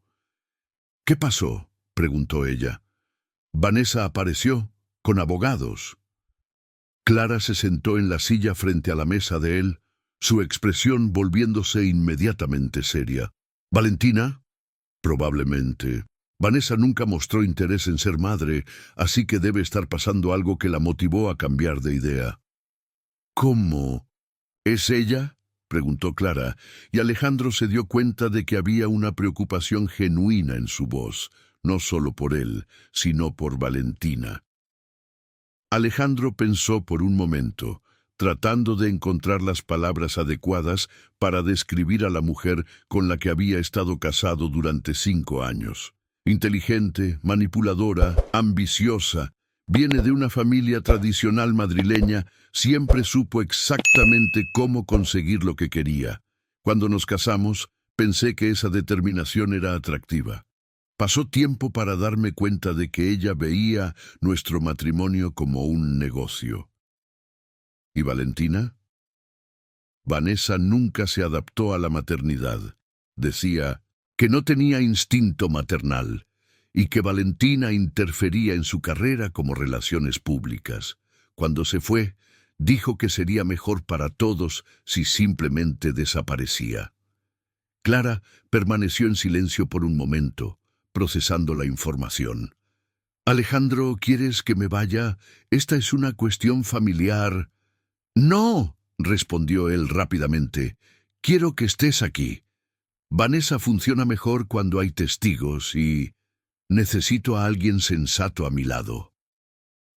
¿Qué pasó?, preguntó ella. Vanessa apareció, con abogados. Clara se sentó en la silla frente a la mesa de él, su expresión volviéndose inmediatamente seria. «¿Valentina?», Probablemente. Vanessa nunca mostró interés en ser madre, así que debe estar pasando algo que la motivó a cambiar de idea. ¿Cómo? ¿Es ella?, preguntó Clara, y Alejandro se dio cuenta de que había una preocupación genuina en su voz, no solo por él, sino por Valentina. Alejandro pensó por un momento, tratando de encontrar las palabras adecuadas para describir a la mujer con la que había estado casado durante 5 años. Inteligente, manipuladora, ambiciosa, viene de una familia tradicional madrileña, siempre supo exactamente cómo conseguir lo que quería. Cuando nos casamos, pensé que esa determinación era atractiva. Pasó tiempo para darme cuenta de que ella veía nuestro matrimonio como un negocio. ¿Y Valentina? Vanessa nunca se adaptó a la maternidad. Decía que no tenía instinto maternal y que Valentina interfería en su carrera como relaciones públicas. Cuando se fue, dijo que sería mejor para todos si simplemente desaparecía. Clara permaneció en silencio por un momento, procesando la información. «Alejandro, ¿quieres que me vaya? Esta es una cuestión familiar». «No», respondió él rápidamente. «Quiero que estés aquí. Vanessa funciona mejor cuando hay testigos y necesito a alguien sensato a mi lado».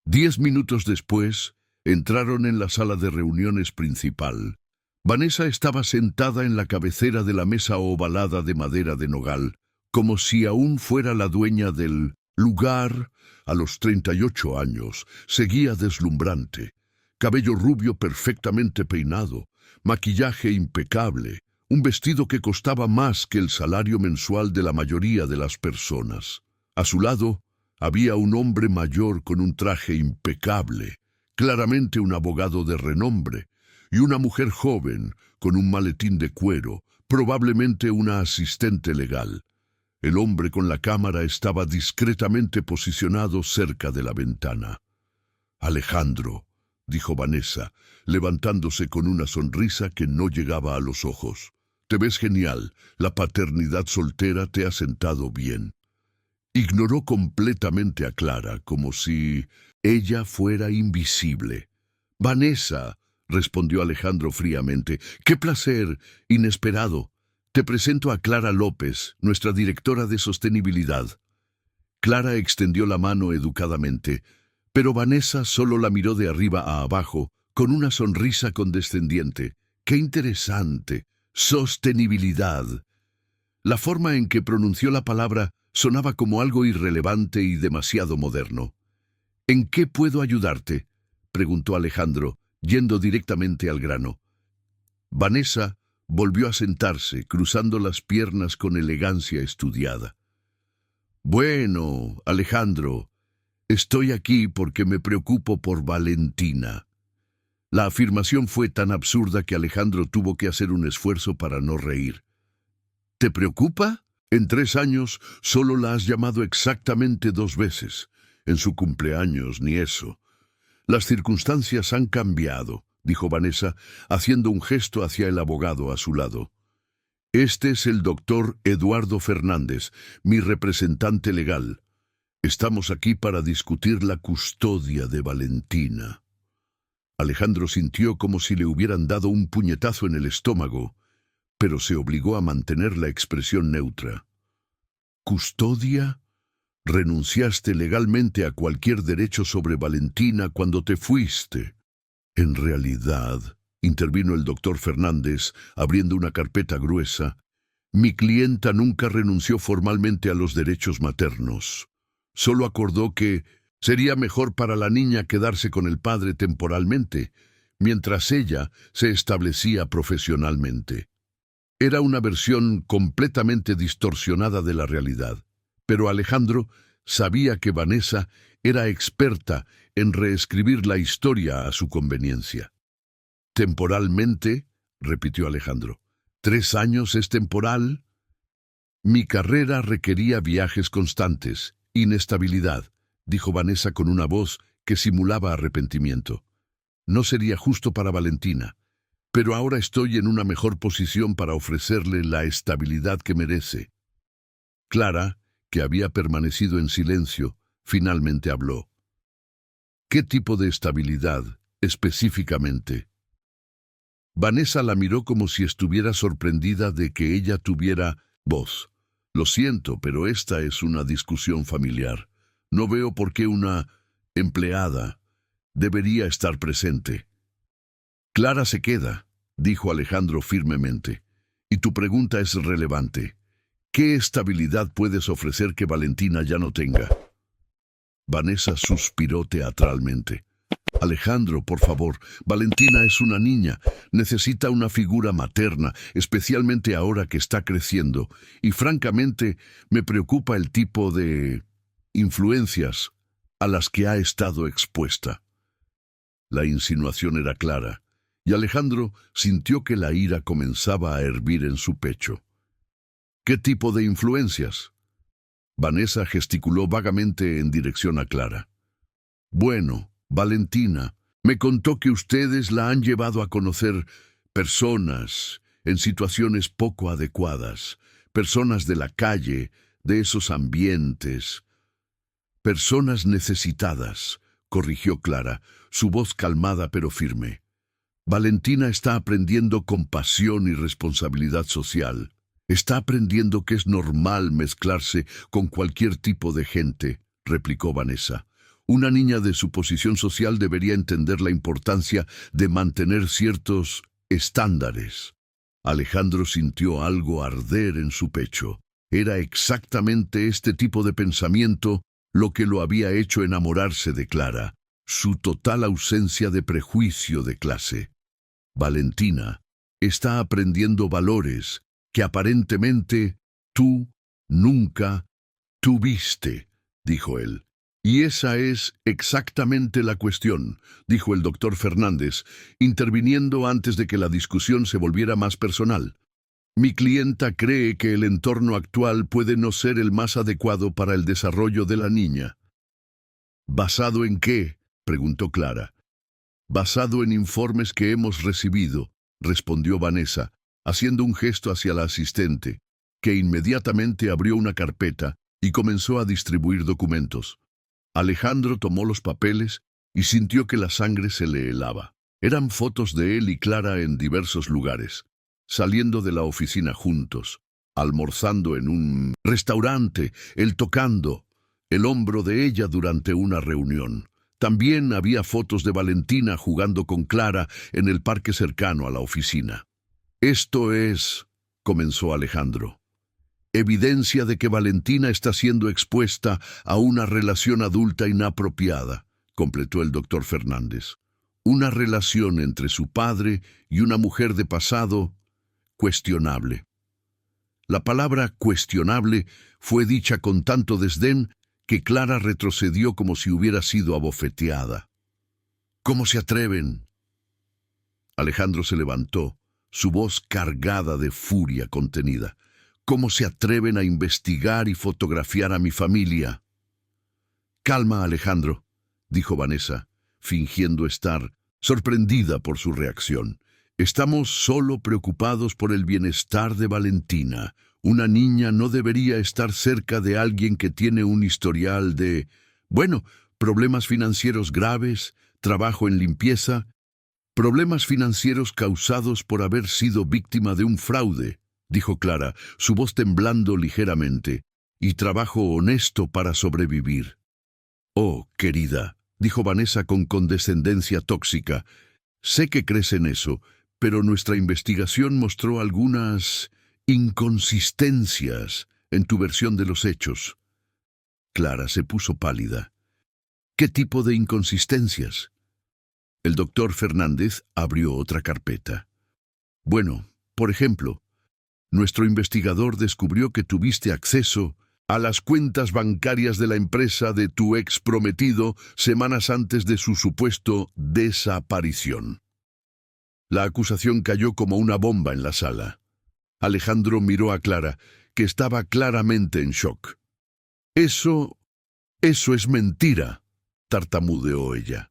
10 minutos después, entraron en la sala de reuniones principal. Vanessa estaba sentada en la cabecera de la mesa ovalada de madera de nogal, como si aún fuera la dueña del lugar. A los 38 años, seguía deslumbrante. Cabello rubio perfectamente peinado, maquillaje impecable, un vestido que costaba más que el salario mensual de la mayoría de las personas. A su lado había un hombre mayor con un traje impecable, claramente un abogado de renombre, y una mujer joven con un maletín de cuero, probablemente una asistente legal. El hombre con la cámara estaba discretamente posicionado cerca de la ventana. «Alejandro», dijo Vanessa, levantándose con una sonrisa que no llegaba a los ojos. «Te ves genial, la paternidad soltera te ha sentado bien». Ignoró completamente a Clara, como si ella fuera invisible. «Vanessa», respondió Alejandro fríamente, «qué placer, inesperado. Te presento a Clara López, nuestra directora de sostenibilidad». Clara extendió la mano educadamente, pero Vanessa solo la miró de arriba a abajo, con una sonrisa condescendiente. «¡Qué interesante! Sostenibilidad». La forma en que pronunció la palabra sonaba como algo irrelevante y demasiado moderno. «¿En qué puedo ayudarte?», preguntó Alejandro, yendo directamente al grano. Vanessa volvió a sentarse, cruzando las piernas con elegancia estudiada. «Bueno, Alejandro, estoy aquí porque me preocupo por Valentina». La afirmación fue tan absurda que Alejandro tuvo que hacer un esfuerzo para no reír. «¿Te preocupa? En 3 años solo la has llamado exactamente 2 veces. En su cumpleaños, ni eso. Las circunstancias han cambiado», dijo Vanessa, haciendo un gesto hacia el abogado a su lado. «Este es el doctor Eduardo Fernández, mi representante legal. Estamos aquí para discutir la custodia de Valentina». Alejandro sintió como si le hubieran dado un puñetazo en el estómago, pero se obligó a mantener la expresión neutra. «¿Custodia? Renunciaste legalmente a cualquier derecho sobre Valentina cuando te fuiste». «En realidad», intervino el doctor Fernández, abriendo una carpeta gruesa, «mi clienta nunca renunció formalmente a los derechos maternos. Solo acordó que sería mejor para la niña quedarse con el padre temporalmente, mientras ella se establecía profesionalmente». Era una versión completamente distorsionada de la realidad, pero Alejandro sabía que Vanessa era experta en reescribir la historia a su conveniencia. «¿Temporalmente?», repitió Alejandro. «¿3 años es temporal?» «Mi carrera requería viajes constantes, inestabilidad», dijo Vanessa con una voz que simulaba arrepentimiento. «No sería justo para Valentina, pero ahora estoy en una mejor posición para ofrecerle la estabilidad que merece». Clara, que había permanecido en silencio, finalmente habló. ¿Qué tipo de estabilidad, específicamente? Vanessa la miró como si estuviera sorprendida de que ella tuviera voz. Lo siento, pero esta es una discusión familiar. No veo por qué una empleada debería estar presente. Clara se queda, dijo Alejandro firmemente. Y tu pregunta es relevante. ¿Qué estabilidad puedes ofrecer que Valentina ya no tenga? Vanessa suspiró teatralmente. Alejandro, por favor, Valentina es una niña, necesita una figura materna, especialmente ahora que está creciendo, y francamente me preocupa el tipo de influencias a las que ha estado expuesta. La insinuación era clara, y Alejandro sintió que la ira comenzaba a hervir en su pecho. ¿Qué tipo de influencias? Vanessa gesticuló vagamente en dirección a Clara. Bueno, Valentina, me contó que ustedes la han llevado a conocer personas en situaciones poco adecuadas, personas de la calle, de esos ambientes. Personas necesitadas, corrigió Clara, su voz calmada pero firme. Valentina está aprendiendo compasión y responsabilidad social. Está aprendiendo que es normal mezclarse con cualquier tipo de gente, replicó Vanessa. Una niña de su posición social debería entender la importancia de mantener ciertos estándares. Alejandro sintió algo arder en su pecho. Era exactamente este tipo de pensamiento lo que lo había hecho enamorarse de Clara, su total ausencia de prejuicio de clase. Valentina está aprendiendo valores que aparentemente tú nunca tuviste, dijo él. Y esa es exactamente la cuestión, dijo el doctor Fernández, interviniendo antes de que la discusión se volviera más personal. Mi clienta cree que el entorno actual puede no ser el más adecuado para el desarrollo de la niña. ¿Basado en qué?, preguntó Clara. Basado en informes que hemos recibido, respondió Vanessa, haciendo un gesto hacia la asistente, que inmediatamente abrió una carpeta y comenzó a distribuir documentos. Alejandro tomó los papeles y sintió que la sangre se le helaba. Eran fotos de él y Clara en diversos lugares, saliendo de la oficina juntos, almorzando en un restaurante, él tocando el hombro de ella durante una reunión. También había fotos de Valentina jugando con Clara en el parque cercano a la oficina. Esto es, comenzó Alejandro, evidencia de que Valentina está siendo expuesta a una relación adulta inapropiada, completó el doctor Fernández. Una relación entre su padre y una mujer de pasado cuestionable. La palabra cuestionable fue dicha con tanto desdén que Clara retrocedió como si hubiera sido abofeteada. ¿Cómo se atreven? Alejandro se levantó, su voz cargada de furia contenida. ¿Cómo se atreven a investigar y fotografiar a mi familia? Calma, Alejandro, dijo Vanessa, fingiendo estar sorprendida por su reacción. Estamos solo preocupados por el bienestar de Valentina. Una niña no debería estar cerca de alguien que tiene un historial de, problemas financieros graves, trabajo en limpieza, problemas financieros causados por haber sido víctima de un fraude, dijo Clara, su voz temblando ligeramente, y trabajo honesto para sobrevivir. Oh, querida, dijo Vanessa con condescendencia tóxica, sé que crees en eso, pero nuestra investigación mostró algunas inconsistencias en tu versión de los hechos. Clara se puso pálida. ¿Qué tipo de inconsistencias? El doctor Fernández abrió otra carpeta. Por ejemplo, nuestro investigador descubrió que tuviste acceso a las cuentas bancarias de la empresa de tu ex prometido semanas antes de su supuesto desaparición. La acusación cayó como una bomba en la sala. Alejandro miró a Clara, que estaba claramente en shock. Eso es mentira, tartamudeó ella.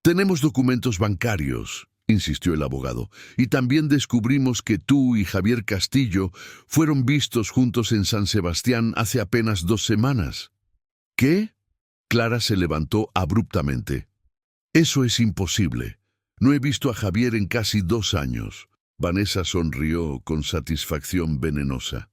Tenemos documentos bancarios, insistió el abogado. Y también descubrimos que tú y Javier Castillo fueron vistos juntos en San Sebastián hace apenas 2 semanas. ¿Qué? Clara se levantó abruptamente. Eso es imposible. No he visto a Javier en casi 2 años. Vanessa sonrió con satisfacción venenosa.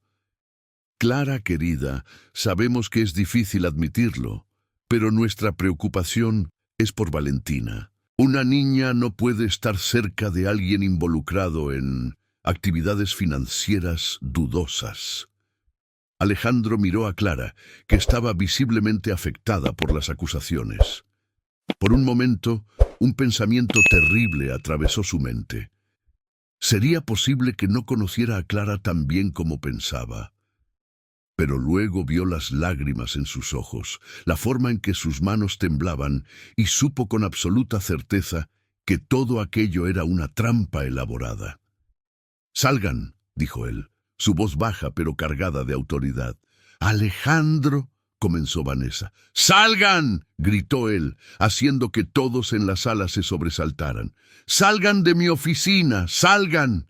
Clara, querida, sabemos que es difícil admitirlo, pero nuestra preocupación es por Valentina. Una niña no puede estar cerca de alguien involucrado en actividades financieras dudosas. Alejandro miró a Clara, que estaba visiblemente afectada por las acusaciones. Por un momento, un pensamiento terrible atravesó su mente. ¿Sería posible que no conociera a Clara tan bien como pensaba? Pero luego vio las lágrimas en sus ojos, la forma en que sus manos temblaban, y supo con absoluta certeza que todo aquello era una trampa elaborada. «Salgan», dijo él, su voz baja pero cargada de autoridad. «Alejandro», comenzó Vanessa. «¡Salgan!», gritó él, haciendo que todos en la sala se sobresaltaran. «¡Salgan de mi oficina! ¡Salgan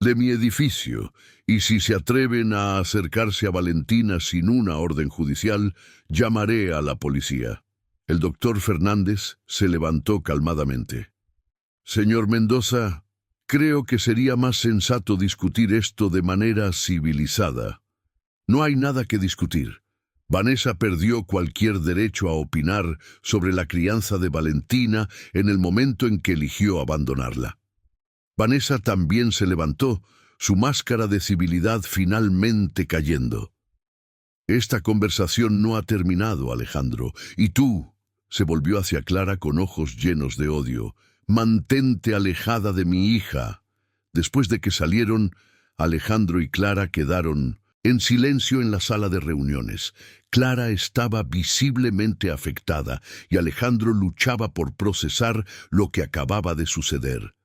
de mi edificio! Y si se atreven a acercarse a Valentina sin una orden judicial, llamaré a la policía». El doctor Fernández se levantó calmadamente. «Señor Mendoza, creo que sería más sensato discutir esto de manera civilizada. No hay nada que discutir. Vanessa perdió cualquier derecho a opinar sobre la crianza de Valentina en el momento en que eligió abandonarla». Vanessa también se levantó, su máscara de civilidad finalmente cayendo. «Esta conversación no ha terminado, Alejandro, y tú», se volvió hacia Clara con ojos llenos de odio, «mantente alejada de mi hija». Después de que salieron, Alejandro y Clara quedaron en silencio en la sala de reuniones. Clara estaba visiblemente afectada y Alejandro luchaba por procesar lo que acababa de suceder.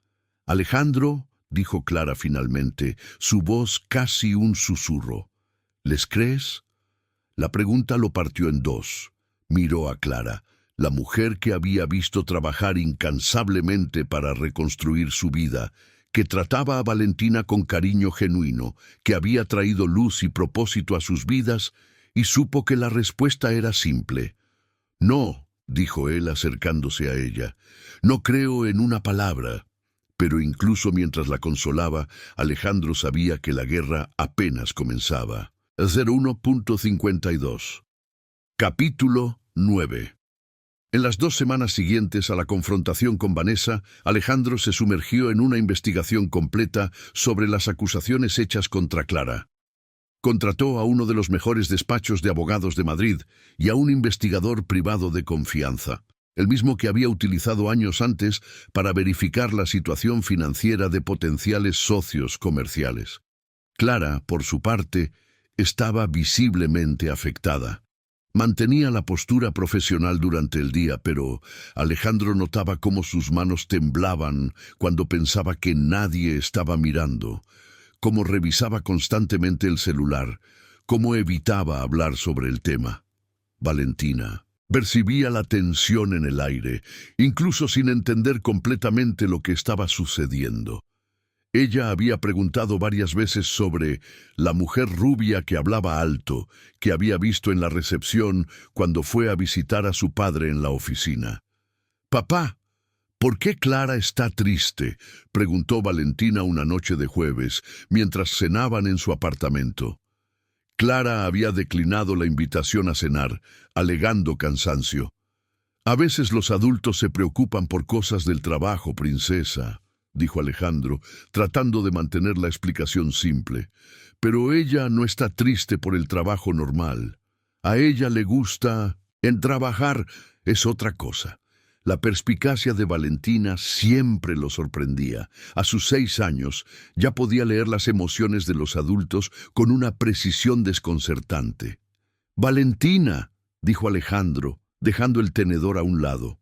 «Alejandro», dijo Clara finalmente, su voz casi un susurro, «¿les crees?». La pregunta lo partió en dos. Miró a Clara, la mujer que había visto trabajar incansablemente para reconstruir su vida, que trataba a Valentina con cariño genuino, que había traído luz y propósito a sus vidas, y supo que la respuesta era simple. «No», dijo él acercándose a ella, «no creo en una palabra». Pero incluso mientras la consolaba, Alejandro sabía que la guerra apenas comenzaba. 01.52. Capítulo 9. En las 2 semanas siguientes a la confrontación con Vanessa, Alejandro se sumergió en una investigación completa sobre las acusaciones hechas contra Clara. Contrató a uno de los mejores despachos de abogados de Madrid y a un investigador privado de confianza, el mismo que había utilizado años antes para verificar la situación financiera de potenciales socios comerciales. Clara, por su parte, estaba visiblemente afectada. Mantenía la postura profesional durante el día, pero Alejandro notaba cómo sus manos temblaban cuando pensaba que nadie estaba mirando, cómo revisaba constantemente el celular, cómo evitaba hablar sobre el tema. Valentina. Percibía la tensión en el aire, incluso sin entender completamente lo que estaba sucediendo. Ella había preguntado varias veces sobre la mujer rubia que hablaba alto, que había visto en la recepción cuando fue a visitar a su padre en la oficina. «Papá, ¿por qué Clara está triste?», preguntó Valentina una noche de jueves, mientras cenaban en su apartamento. Clara había declinado la invitación a cenar, alegando cansancio. «A veces los adultos se preocupan por cosas del trabajo, princesa», dijo Alejandro, tratando de mantener la explicación simple. «Pero ella no está triste por el trabajo normal. A ella le gusta... En trabajar es otra cosa». La perspicacia de Valentina siempre lo sorprendía. A sus 6 años ya podía leer las emociones de los adultos con una precisión desconcertante. «Valentina», dijo Alejandro, dejando el tenedor a un lado.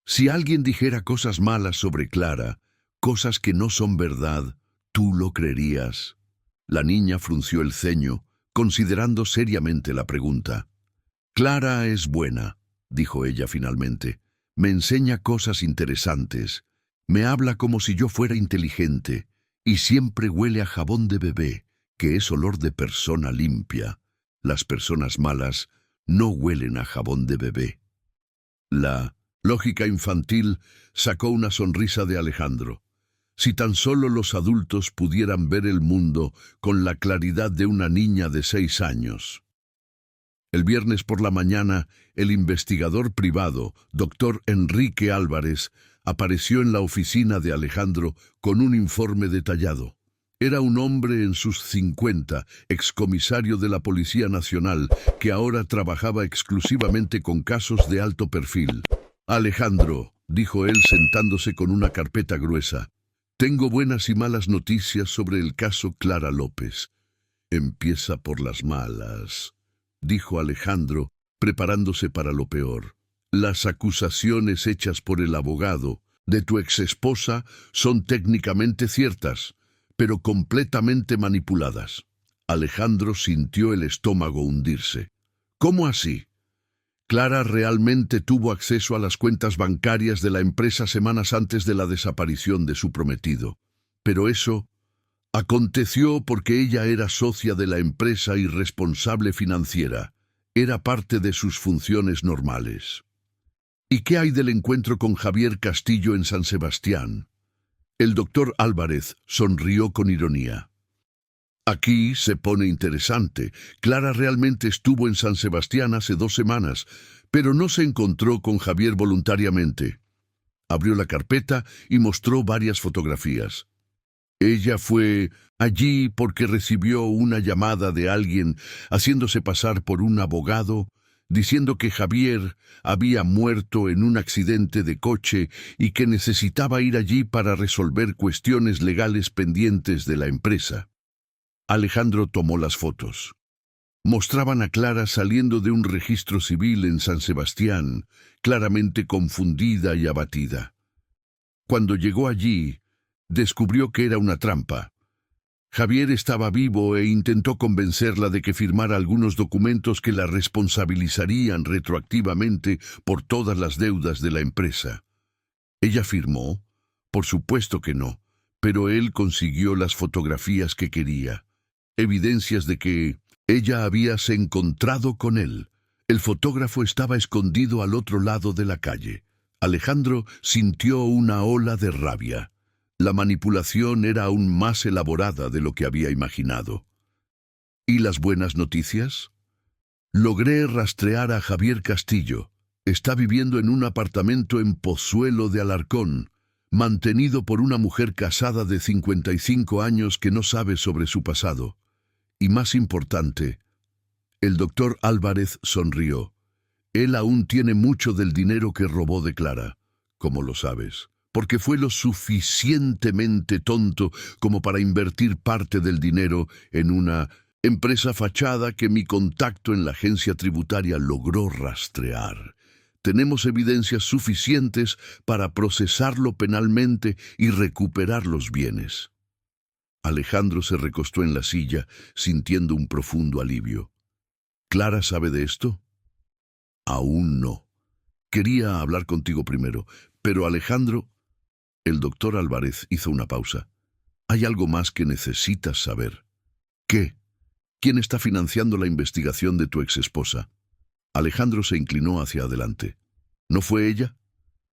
«Si alguien dijera cosas malas sobre Clara, cosas que no son verdad, ¿tú lo creerías?». La niña frunció el ceño, considerando seriamente la pregunta. «Clara es buena», dijo ella finalmente. «Me enseña cosas interesantes. Me habla como si yo fuera inteligente y siempre huele a jabón de bebé, que es olor de persona limpia. Las personas malas no huelen a jabón de bebé. La lógica infantil sacó una sonrisa de Alejandro. Si tan solo los adultos pudieran ver el mundo con la claridad de una niña de 6 años. El viernes por la mañana, el investigador privado, Dr. Enrique Álvarez, apareció en la oficina de Alejandro con un informe detallado. Era un hombre en sus 50, excomisario de la Policía Nacional, que ahora trabajaba exclusivamente con casos de alto perfil. Alejandro, dijo él sentándose con una carpeta gruesa, tengo buenas y malas noticias sobre el caso Clara López. Empieza por las malas, dijo Alejandro, preparándose para lo peor. Las acusaciones hechas por el abogado de tu exesposa son técnicamente ciertas, pero completamente manipuladas. Alejandro sintió el estómago hundirse. ¿Cómo así? Clara realmente tuvo acceso a las cuentas bancarias de la empresa semanas antes de la desaparición de su prometido. Pero eso aconteció porque ella era socia de la empresa y responsable financiera. Era parte de sus funciones normales. ¿Y qué hay del encuentro con Javier Castillo en San Sebastián? El doctor Álvarez sonrió con ironía. Aquí se pone interesante. Clara realmente estuvo en San Sebastián hace 2 semanas, pero no se encontró con Javier voluntariamente. Abrió la carpeta y mostró varias fotografías. Ella fue allí porque recibió una llamada de alguien haciéndose pasar por un abogado, diciendo que Javier había muerto en un accidente de coche y que necesitaba ir allí para resolver cuestiones legales pendientes de la empresa. Alejandro tomó las fotos. Mostraban a Clara saliendo de un registro civil en San Sebastián, claramente confundida y abatida. Cuando llegó allí, descubrió que era una trampa. Javier estaba vivo e intentó convencerla de que firmara algunos documentos que la responsabilizarían retroactivamente por todas las deudas de la empresa. ¿Ella firmó? Por supuesto que no, pero él consiguió las fotografías que quería. Evidencias de que ella habíase encontrado con él. El fotógrafo estaba escondido al otro lado de la calle. Alejandro sintió una ola de rabia. La manipulación era aún más elaborada de lo que había imaginado. ¿Y las buenas noticias? Logré rastrear a Javier Castillo. Está viviendo en un apartamento en Pozuelo de Alarcón, mantenido por una mujer casada de 55 años que no sabe sobre su pasado. Y más importante, el doctor Álvarez sonrió. Él aún tiene mucho del dinero que robó de Clara, como lo sabes, porque fue lo suficientemente tonto como para invertir parte del dinero en una empresa fachada que mi contacto en la agencia tributaria logró rastrear. Tenemos evidencias suficientes para procesarlo penalmente y recuperar los bienes. Alejandro se recostó en la silla, sintiendo un profundo alivio. ¿Clara sabe de esto? Aún no. Quería hablar contigo primero, pero Alejandro... El doctor Álvarez hizo una pausa. Hay algo más que necesitas saber. ¿Qué? ¿Quién está financiando la investigación de tu exesposa? Alejandro se inclinó hacia adelante. ¿No fue ella?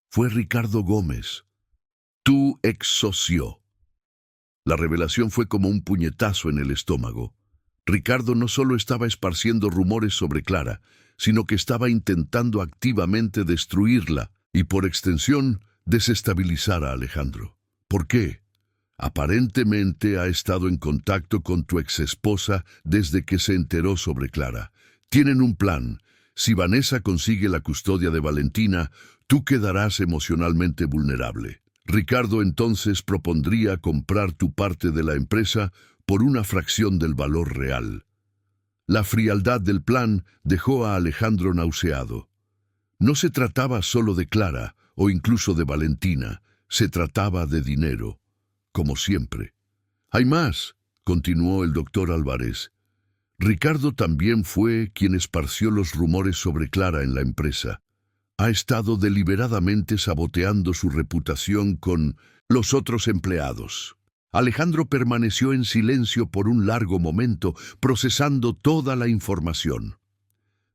Fue Ricardo Gómez, tu ex socio. La revelación fue como un puñetazo en el estómago. Ricardo no solo estaba esparciendo rumores sobre Clara, sino que estaba intentando activamente destruirla y, por extensión, desestabilizar a Alejandro. ¿Por qué? Aparentemente ha estado en contacto con tu exesposa desde que se enteró sobre Clara. Tienen un plan. Si Vanessa consigue la custodia de Valentina, tú quedarás emocionalmente vulnerable. Ricardo entonces propondría comprar tu parte de la empresa por una fracción del valor real. La frialdad del plan dejó a Alejandro nauseado. No se trataba solo de Clara o incluso de Valentina, se trataba de dinero, como siempre. «Hay más», continuó el doctor Álvarez. Ricardo también fue quien esparció los rumores sobre Clara en la empresa. ha estado deliberadamente saboteando su reputación con los otros empleados. Alejandro permaneció en silencio por un largo momento, procesando toda la información.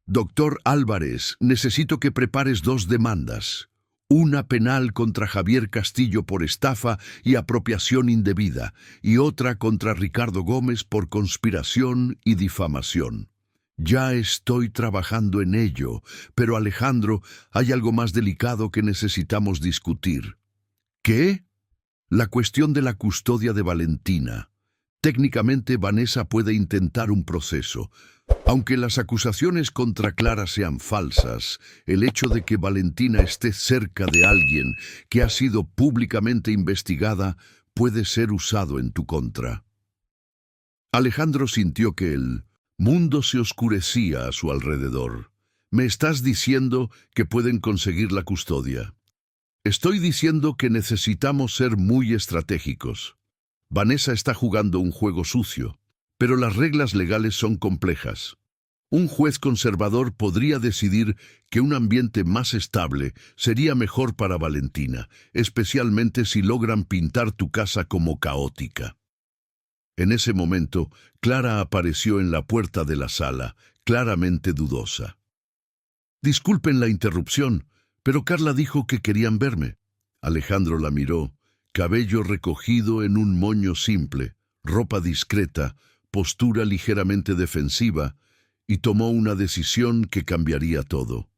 Doctor Álvarez, necesito que prepares 2 demandas. Una penal contra Javier Castillo por estafa y apropiación indebida, y otra contra Ricardo Gómez por conspiración y difamación. Ya estoy trabajando en ello, pero Alejandro, hay algo más delicado que necesitamos discutir. ¿Qué? La cuestión de la custodia de Valentina. Técnicamente, Vanessa puede intentar un proceso. Aunque las acusaciones contra Clara sean falsas, el hecho de que Valentina esté cerca de alguien que ha sido públicamente investigada puede ser usado en tu contra. Alejandro sintió que el mundo se oscurecía a su alrededor. ¿Me estás diciendo que pueden conseguir la custodia? Estoy diciendo que necesitamos ser muy estratégicos. Vanessa está jugando un juego sucio, pero las reglas legales son complejas. Un juez conservador podría decidir que un ambiente más estable sería mejor para Valentina, especialmente si logran pintar tu casa como caótica. En ese momento, Clara apareció en la puerta de la sala, claramente dudosa. Disculpen la interrupción, pero Carla dijo que querían verme. Alejandro la miró, cabello recogido en un moño simple, ropa discreta, postura ligeramente defensiva, y tomó una decisión que cambiaría todo.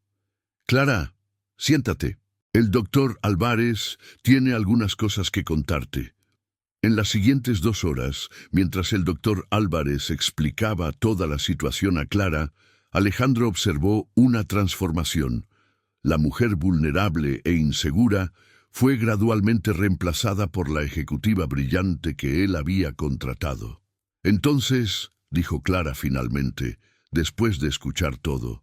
Clara, siéntate. El doctor Álvarez tiene algunas cosas que contarte. En las siguientes 2 horas, mientras el doctor Álvarez explicaba toda la situación a Clara, Alejandro observó una transformación. La mujer vulnerable e insegura fue gradualmente reemplazada por la ejecutiva brillante que él había contratado. Entonces, dijo Clara finalmente, después de escuchar todo,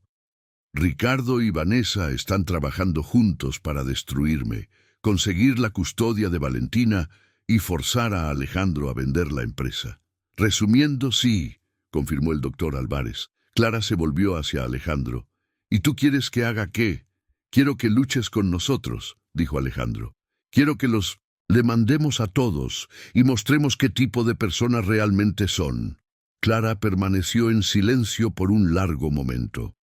Ricardo y Vanessa están trabajando juntos para destruirme, conseguir la custodia de Valentina y forzar a Alejandro a vender la empresa. Resumiendo, sí, confirmó el doctor Álvarez. Clara se volvió hacia Alejandro. ¿Y tú quieres que haga qué? Quiero que luches con nosotros, dijo Alejandro. Quiero que los le mandemos a todos y mostremos qué tipo de personas realmente son. Clara permaneció en silencio por un largo momento.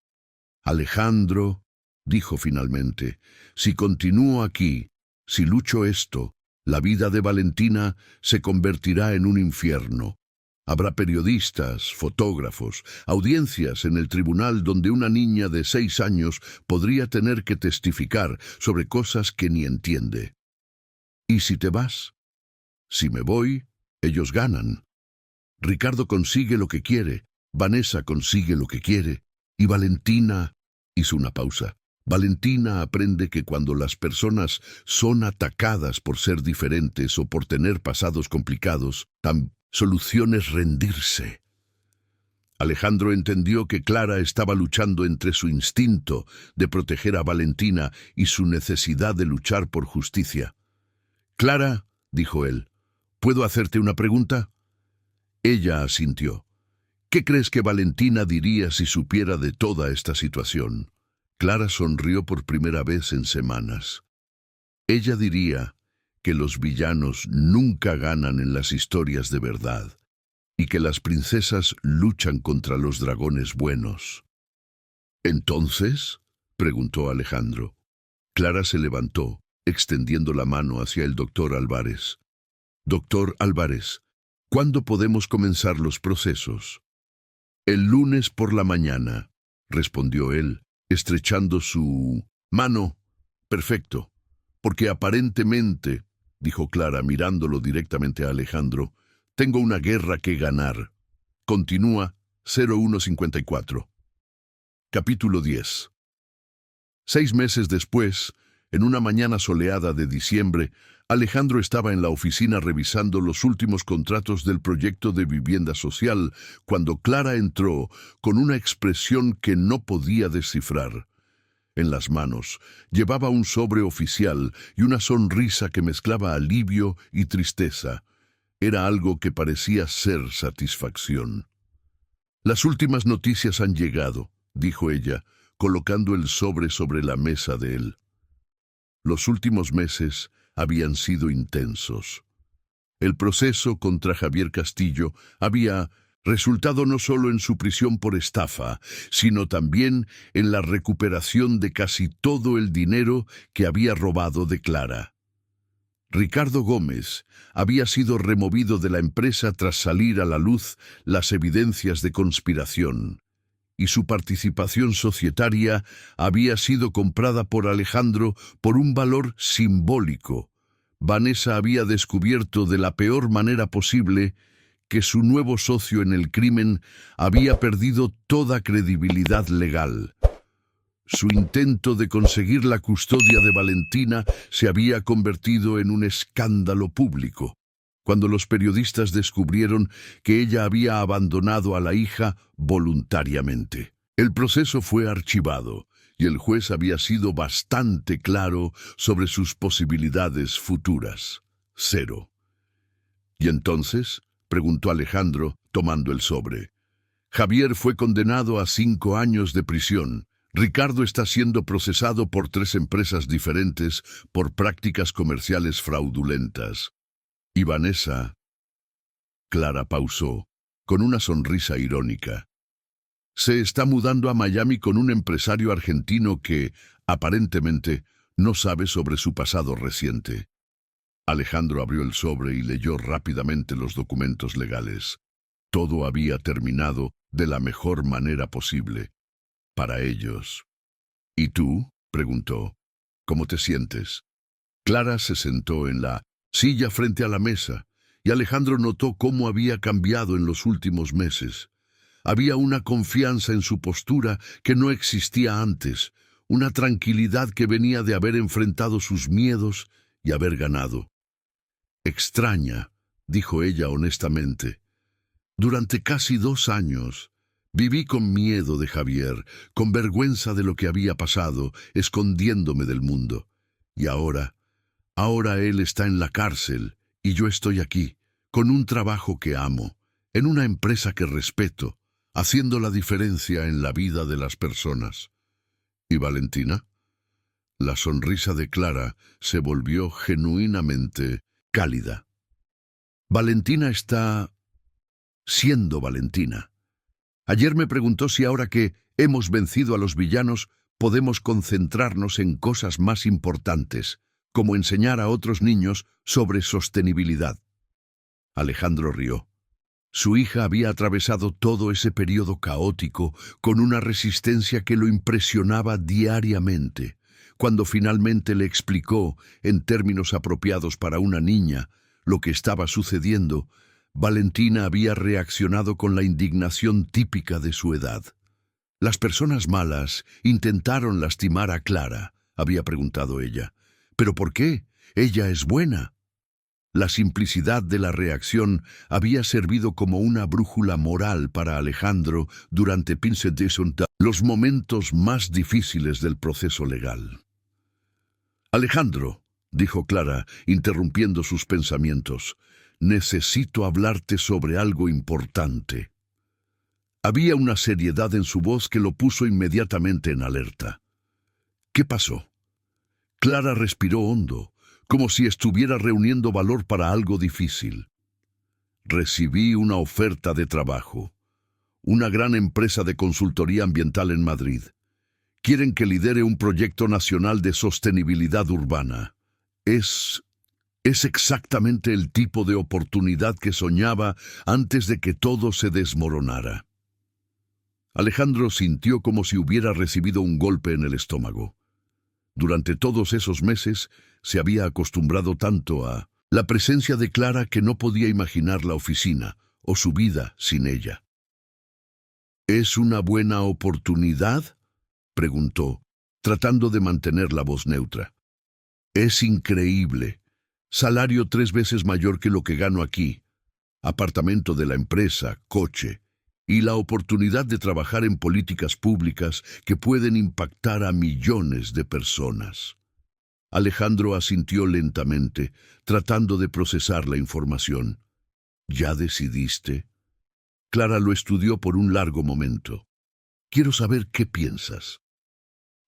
Alejandro, dijo finalmente, si continúo aquí, si lucho esto, la vida de Valentina se convertirá en un infierno. Habrá periodistas, fotógrafos, audiencias en el tribunal donde una niña de 6 años podría tener que testificar sobre cosas que ni entiende. ¿Y si te vas? Si me voy, ellos ganan. Ricardo consigue lo que quiere, Vanessa consigue lo que quiere, y Valentina hizo una pausa. Valentina aprende que cuando las personas son atacadas por ser diferentes o por tener pasados complicados, solución es rendirse. Alejandro entendió que Clara estaba luchando entre su instinto de proteger a Valentina y su necesidad de luchar por justicia. Clara, dijo él, ¿puedo hacerte una pregunta? Ella asintió. ¿Qué crees que Valentina diría si supiera de toda esta situación? Clara sonrió por primera vez en semanas. Ella diría que los villanos nunca ganan en las historias de verdad y que las princesas luchan contra los dragones buenos. ¿Entonces? Preguntó Alejandro. Clara se levantó, extendiendo la mano hacia el doctor Álvarez. Doctor Álvarez, ¿cuándo podemos comenzar los procesos? El lunes por la mañana, respondió él, estrechando su mano. Perfecto, porque aparentemente, dijo Clara mirándolo directamente a Alejandro, tengo una guerra que ganar. Continúa 0154. Capítulo 10. 6 meses después, en una mañana soleada de diciembre, Alejandro estaba en la oficina revisando los últimos contratos del proyecto de vivienda social cuando Clara entró con una expresión que no podía descifrar. En las manos llevaba un sobre oficial y una sonrisa que mezclaba alivio y tristeza. Era algo que parecía ser satisfacción. Las últimas noticias han llegado, dijo ella, colocando el sobre la mesa de él. Los últimos meses habían sido intensos. El proceso contra Javier Castillo había resultado no solo en su prisión por estafa, sino también en la recuperación de casi todo el dinero que había robado de Clara. Ricardo Gómez había sido removido de la empresa tras salir a la luz las evidencias de conspiración, y su participación societaria había sido comprada por Alejandro por un valor simbólico. Vanessa había descubierto de la peor manera posible que su nuevo socio en el crimen había perdido toda credibilidad legal. Su intento de conseguir la custodia de Valentina se había convertido en un escándalo público, cuando los periodistas descubrieron que ella había abandonado a la hija voluntariamente. El proceso fue archivado y el juez había sido bastante claro sobre sus posibilidades futuras. 0. ¿Y entonces?, preguntó Alejandro, tomando el sobre. Javier fue condenado a 5 años de prisión. Ricardo está siendo procesado por 3 empresas diferentes por prácticas comerciales fraudulentas. Y Vanessa... Clara pausó, con una sonrisa irónica. Se está mudando a Miami con un empresario argentino que, aparentemente, no sabe sobre su pasado reciente. Alejandro abrió el sobre y leyó rápidamente los documentos legales. Todo había terminado de la mejor manera posible para ellos. ¿Y tú?, preguntó. ¿Cómo te sientes? Clara se sentó en la silla frente a la mesa, y Alejandro notó cómo había cambiado en los últimos meses. Había una confianza en su postura que no existía antes, una tranquilidad que venía de haber enfrentado sus miedos y haber ganado. Extraña, dijo ella honestamente. Durante casi 2 años, viví con miedo de Javier, con vergüenza de lo que había pasado, escondiéndome del mundo. Y ahora él está en la cárcel y yo estoy aquí, con un trabajo que amo, en una empresa que respeto, haciendo la diferencia en la vida de las personas. ¿Y Valentina? La sonrisa de Clara se volvió genuinamente cálida. Valentina está siendo Valentina. Ayer me preguntó si ahora que hemos vencido a los villanos podemos concentrarnos en cosas más importantes, como enseñar a otros niños sobre sostenibilidad. Alejandro rió. Su hija había atravesado todo ese periodo caótico con una resistencia que lo impresionaba diariamente. Cuando finalmente le explicó, en términos apropiados para una niña, lo que estaba sucediendo, Valentina había reaccionado con la indignación típica de su edad. «¿Las personas malas intentaron lastimar a Clara?», había preguntado ella. «¿Pero por qué? Ella es buena». La simplicidad de la reacción había servido como una brújula moral para Alejandro durante los momentos más difíciles del proceso legal. «Alejandro», dijo Clara, interrumpiendo sus pensamientos, «necesito hablarte sobre algo importante». Había una seriedad en su voz que lo puso inmediatamente en alerta. «¿Qué pasó?». Clara respiró hondo, como si estuviera reuniendo valor para algo difícil. «Recibí una oferta de trabajo. Una gran empresa de consultoría ambiental en Madrid. Quieren que lidere un proyecto nacional de sostenibilidad urbana. Es exactamente el tipo de oportunidad que soñaba antes de que todo se desmoronara». Alejandro sintió como si hubiera recibido un golpe en el estómago. Durante todos esos meses se había acostumbrado tanto a la presencia de Clara que no podía imaginar la oficina o su vida sin ella. «¿Es una buena oportunidad?», preguntó, tratando de mantener la voz neutra. «Es increíble. Salario 3 veces mayor que lo que gano aquí. Apartamento de la empresa, coche. Y la oportunidad de trabajar en políticas públicas que pueden impactar a millones de personas». Alejandro asintió lentamente, tratando de procesar la información. «¿Ya decidiste?». Clara lo estudió por un largo momento. «Quiero saber qué piensas».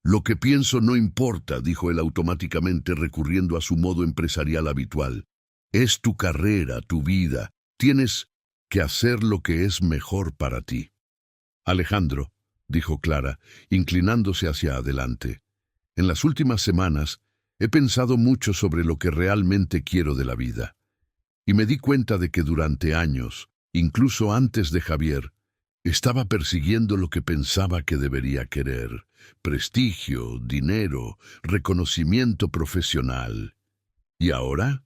Lo que pienso no importa, dijo él automáticamente recurriendo a su modo empresarial habitual. Es tu carrera, tu vida. Tienes que hacer lo que es mejor para ti. Alejandro, dijo Clara, inclinándose hacia adelante, en las últimas semanas he pensado mucho sobre lo que realmente quiero de la vida. Y me di cuenta de que durante años, incluso antes de Javier, estaba persiguiendo lo que pensaba que debería querer: prestigio, dinero, reconocimiento profesional. ¿Y ahora?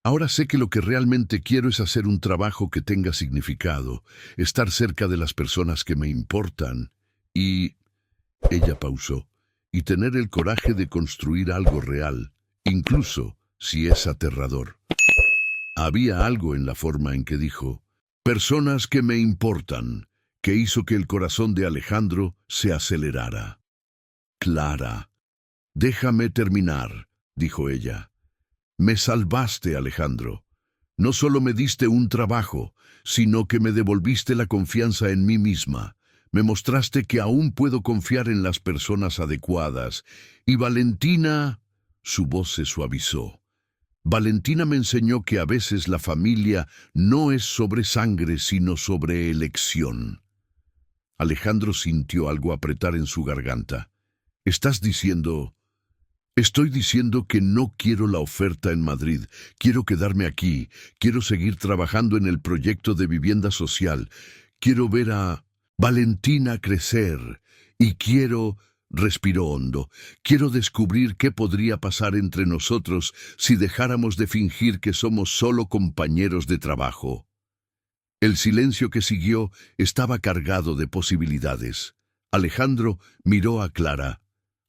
Ahora sé que lo que realmente quiero es hacer un trabajo que tenga significado, estar cerca de las personas que me importan y... Ella pausó, y tener el coraje de construir algo real, incluso si es aterrador. Había algo en la forma en que dijo, personas que me importan, que hizo que el corazón de Alejandro se acelerara. Clara, déjame terminar, dijo ella. Me salvaste, Alejandro. No solo me diste un trabajo, sino que me devolviste la confianza en mí misma. Me mostraste que aún puedo confiar en las personas adecuadas. Y Valentina... Su voz se suavizó. Valentina me enseñó que a veces la familia no es sobre sangre, sino sobre elección. Alejandro sintió algo apretar en su garganta. ¿Estás diciendo...? Estoy diciendo que no quiero la oferta en Madrid. Quiero quedarme aquí. Quiero seguir trabajando en el proyecto de vivienda social. Quiero ver a Valentina crecer. Y quiero... Respiró hondo. Quiero descubrir qué podría pasar entre nosotros si dejáramos de fingir que somos solo compañeros de trabajo. El silencio que siguió estaba cargado de posibilidades. Alejandro miró a Clara.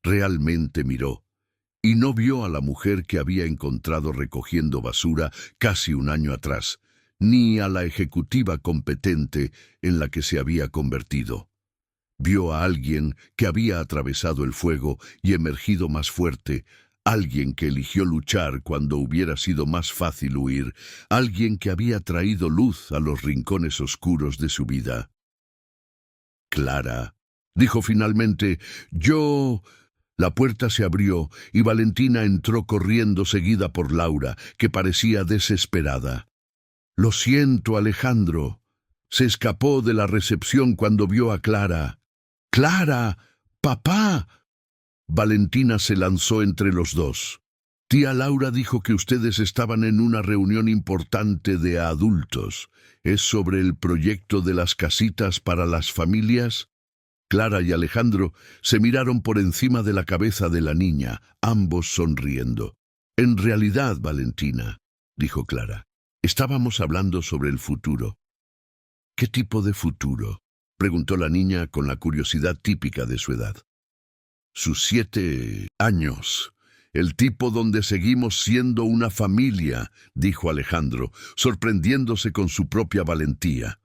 Realmente miró. Y no vio a la mujer que había encontrado recogiendo basura casi un año atrás, ni a la ejecutiva competente en la que se había convertido. Vio a alguien que había atravesado el fuego y emergido más fuerte, alguien que eligió luchar cuando hubiera sido más fácil huir, alguien que había traído luz a los rincones oscuros de su vida. Clara, dijo finalmente, yo... La puerta se abrió y Valentina entró corriendo seguida por Laura, que parecía desesperada. Lo siento, Alejandro. Se escapó de la recepción cuando vio a Clara. ¡Clara! ¡Papá! Valentina se lanzó entre los dos. Tía Laura dijo que ustedes estaban en una reunión importante de adultos. ¿Es sobre el proyecto de las casitas para las familias? Clara y Alejandro se miraron por encima de la cabeza de la niña, ambos sonriendo. En realidad, Valentina, dijo Clara, estábamos hablando sobre el futuro. ¿Qué tipo de futuro?, preguntó la niña con la curiosidad típica de su edad. Sus 7 años. El tipo donde seguimos siendo una familia, dijo Alejandro, sorprendiéndose con su propia valentía.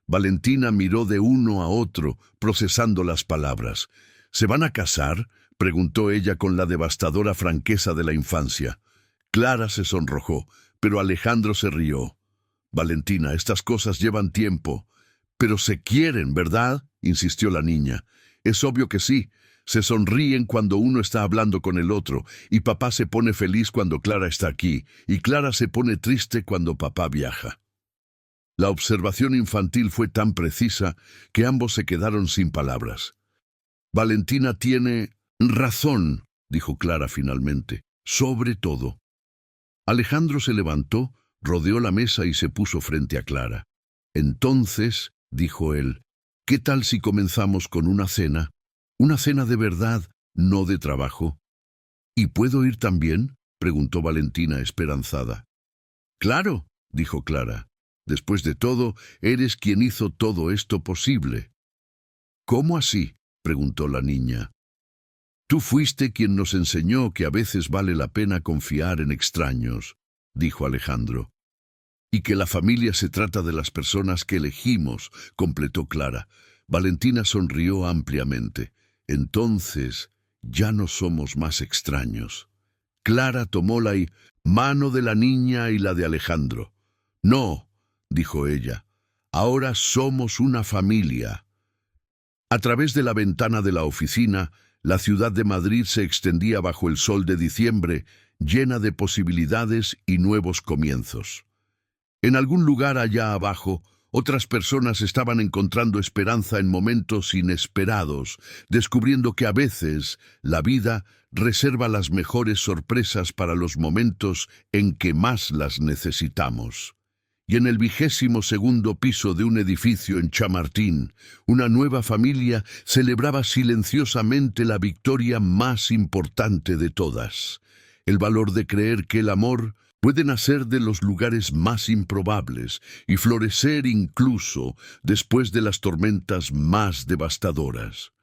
Valentina miró de uno a otro, procesando las palabras. ¿Se van a casar?, preguntó ella con la devastadora franqueza de la infancia. Clara se sonrojó, pero Alejandro se rió. Valentina, estas cosas llevan tiempo. Pero se quieren, ¿verdad?, insistió la niña. Es obvio que sí. Se sonríen cuando uno está hablando con el otro, y papá se pone feliz cuando Clara está aquí, y Clara se pone triste cuando papá viaja. La observación infantil fue tan precisa que ambos se quedaron sin palabras. Valentina tiene razón, dijo Clara finalmente, sobre todo. Alejandro se levantó, rodeó la mesa y se puso frente a Clara. Entonces, dijo él, ¿qué tal si comenzamos con una cena? Una cena de verdad, no de trabajo. ¿Y puedo ir también?, preguntó Valentina esperanzada. Claro, dijo Clara. Después de todo, eres quien hizo todo esto posible. ¿Cómo así?, preguntó la niña. Tú fuiste quien nos enseñó que a veces vale la pena confiar en extraños, dijo Alejandro. Y que la familia se trata de las personas que elegimos, completó Clara. Valentina sonrió ampliamente. Entonces, ya no somos más extraños. Clara tomó la mano de la niña y la de Alejandro. No, dijo ella, ahora somos una familia. A través de la ventana de la oficina, La ciudad de Madrid se extendía bajo el sol de diciembre, llena de posibilidades y nuevos comienzos. En algún lugar allá abajo, otras personas estaban encontrando esperanza en momentos inesperados, descubriendo que a veces la vida reserva las mejores sorpresas para los momentos en que más las necesitamos. Y en el 22º piso de un edificio en Chamartín, una nueva familia celebraba silenciosamente la victoria más importante de todas: el valor de creer que el amor puede nacer de los lugares más improbables y florecer incluso después de las tormentas más devastadoras.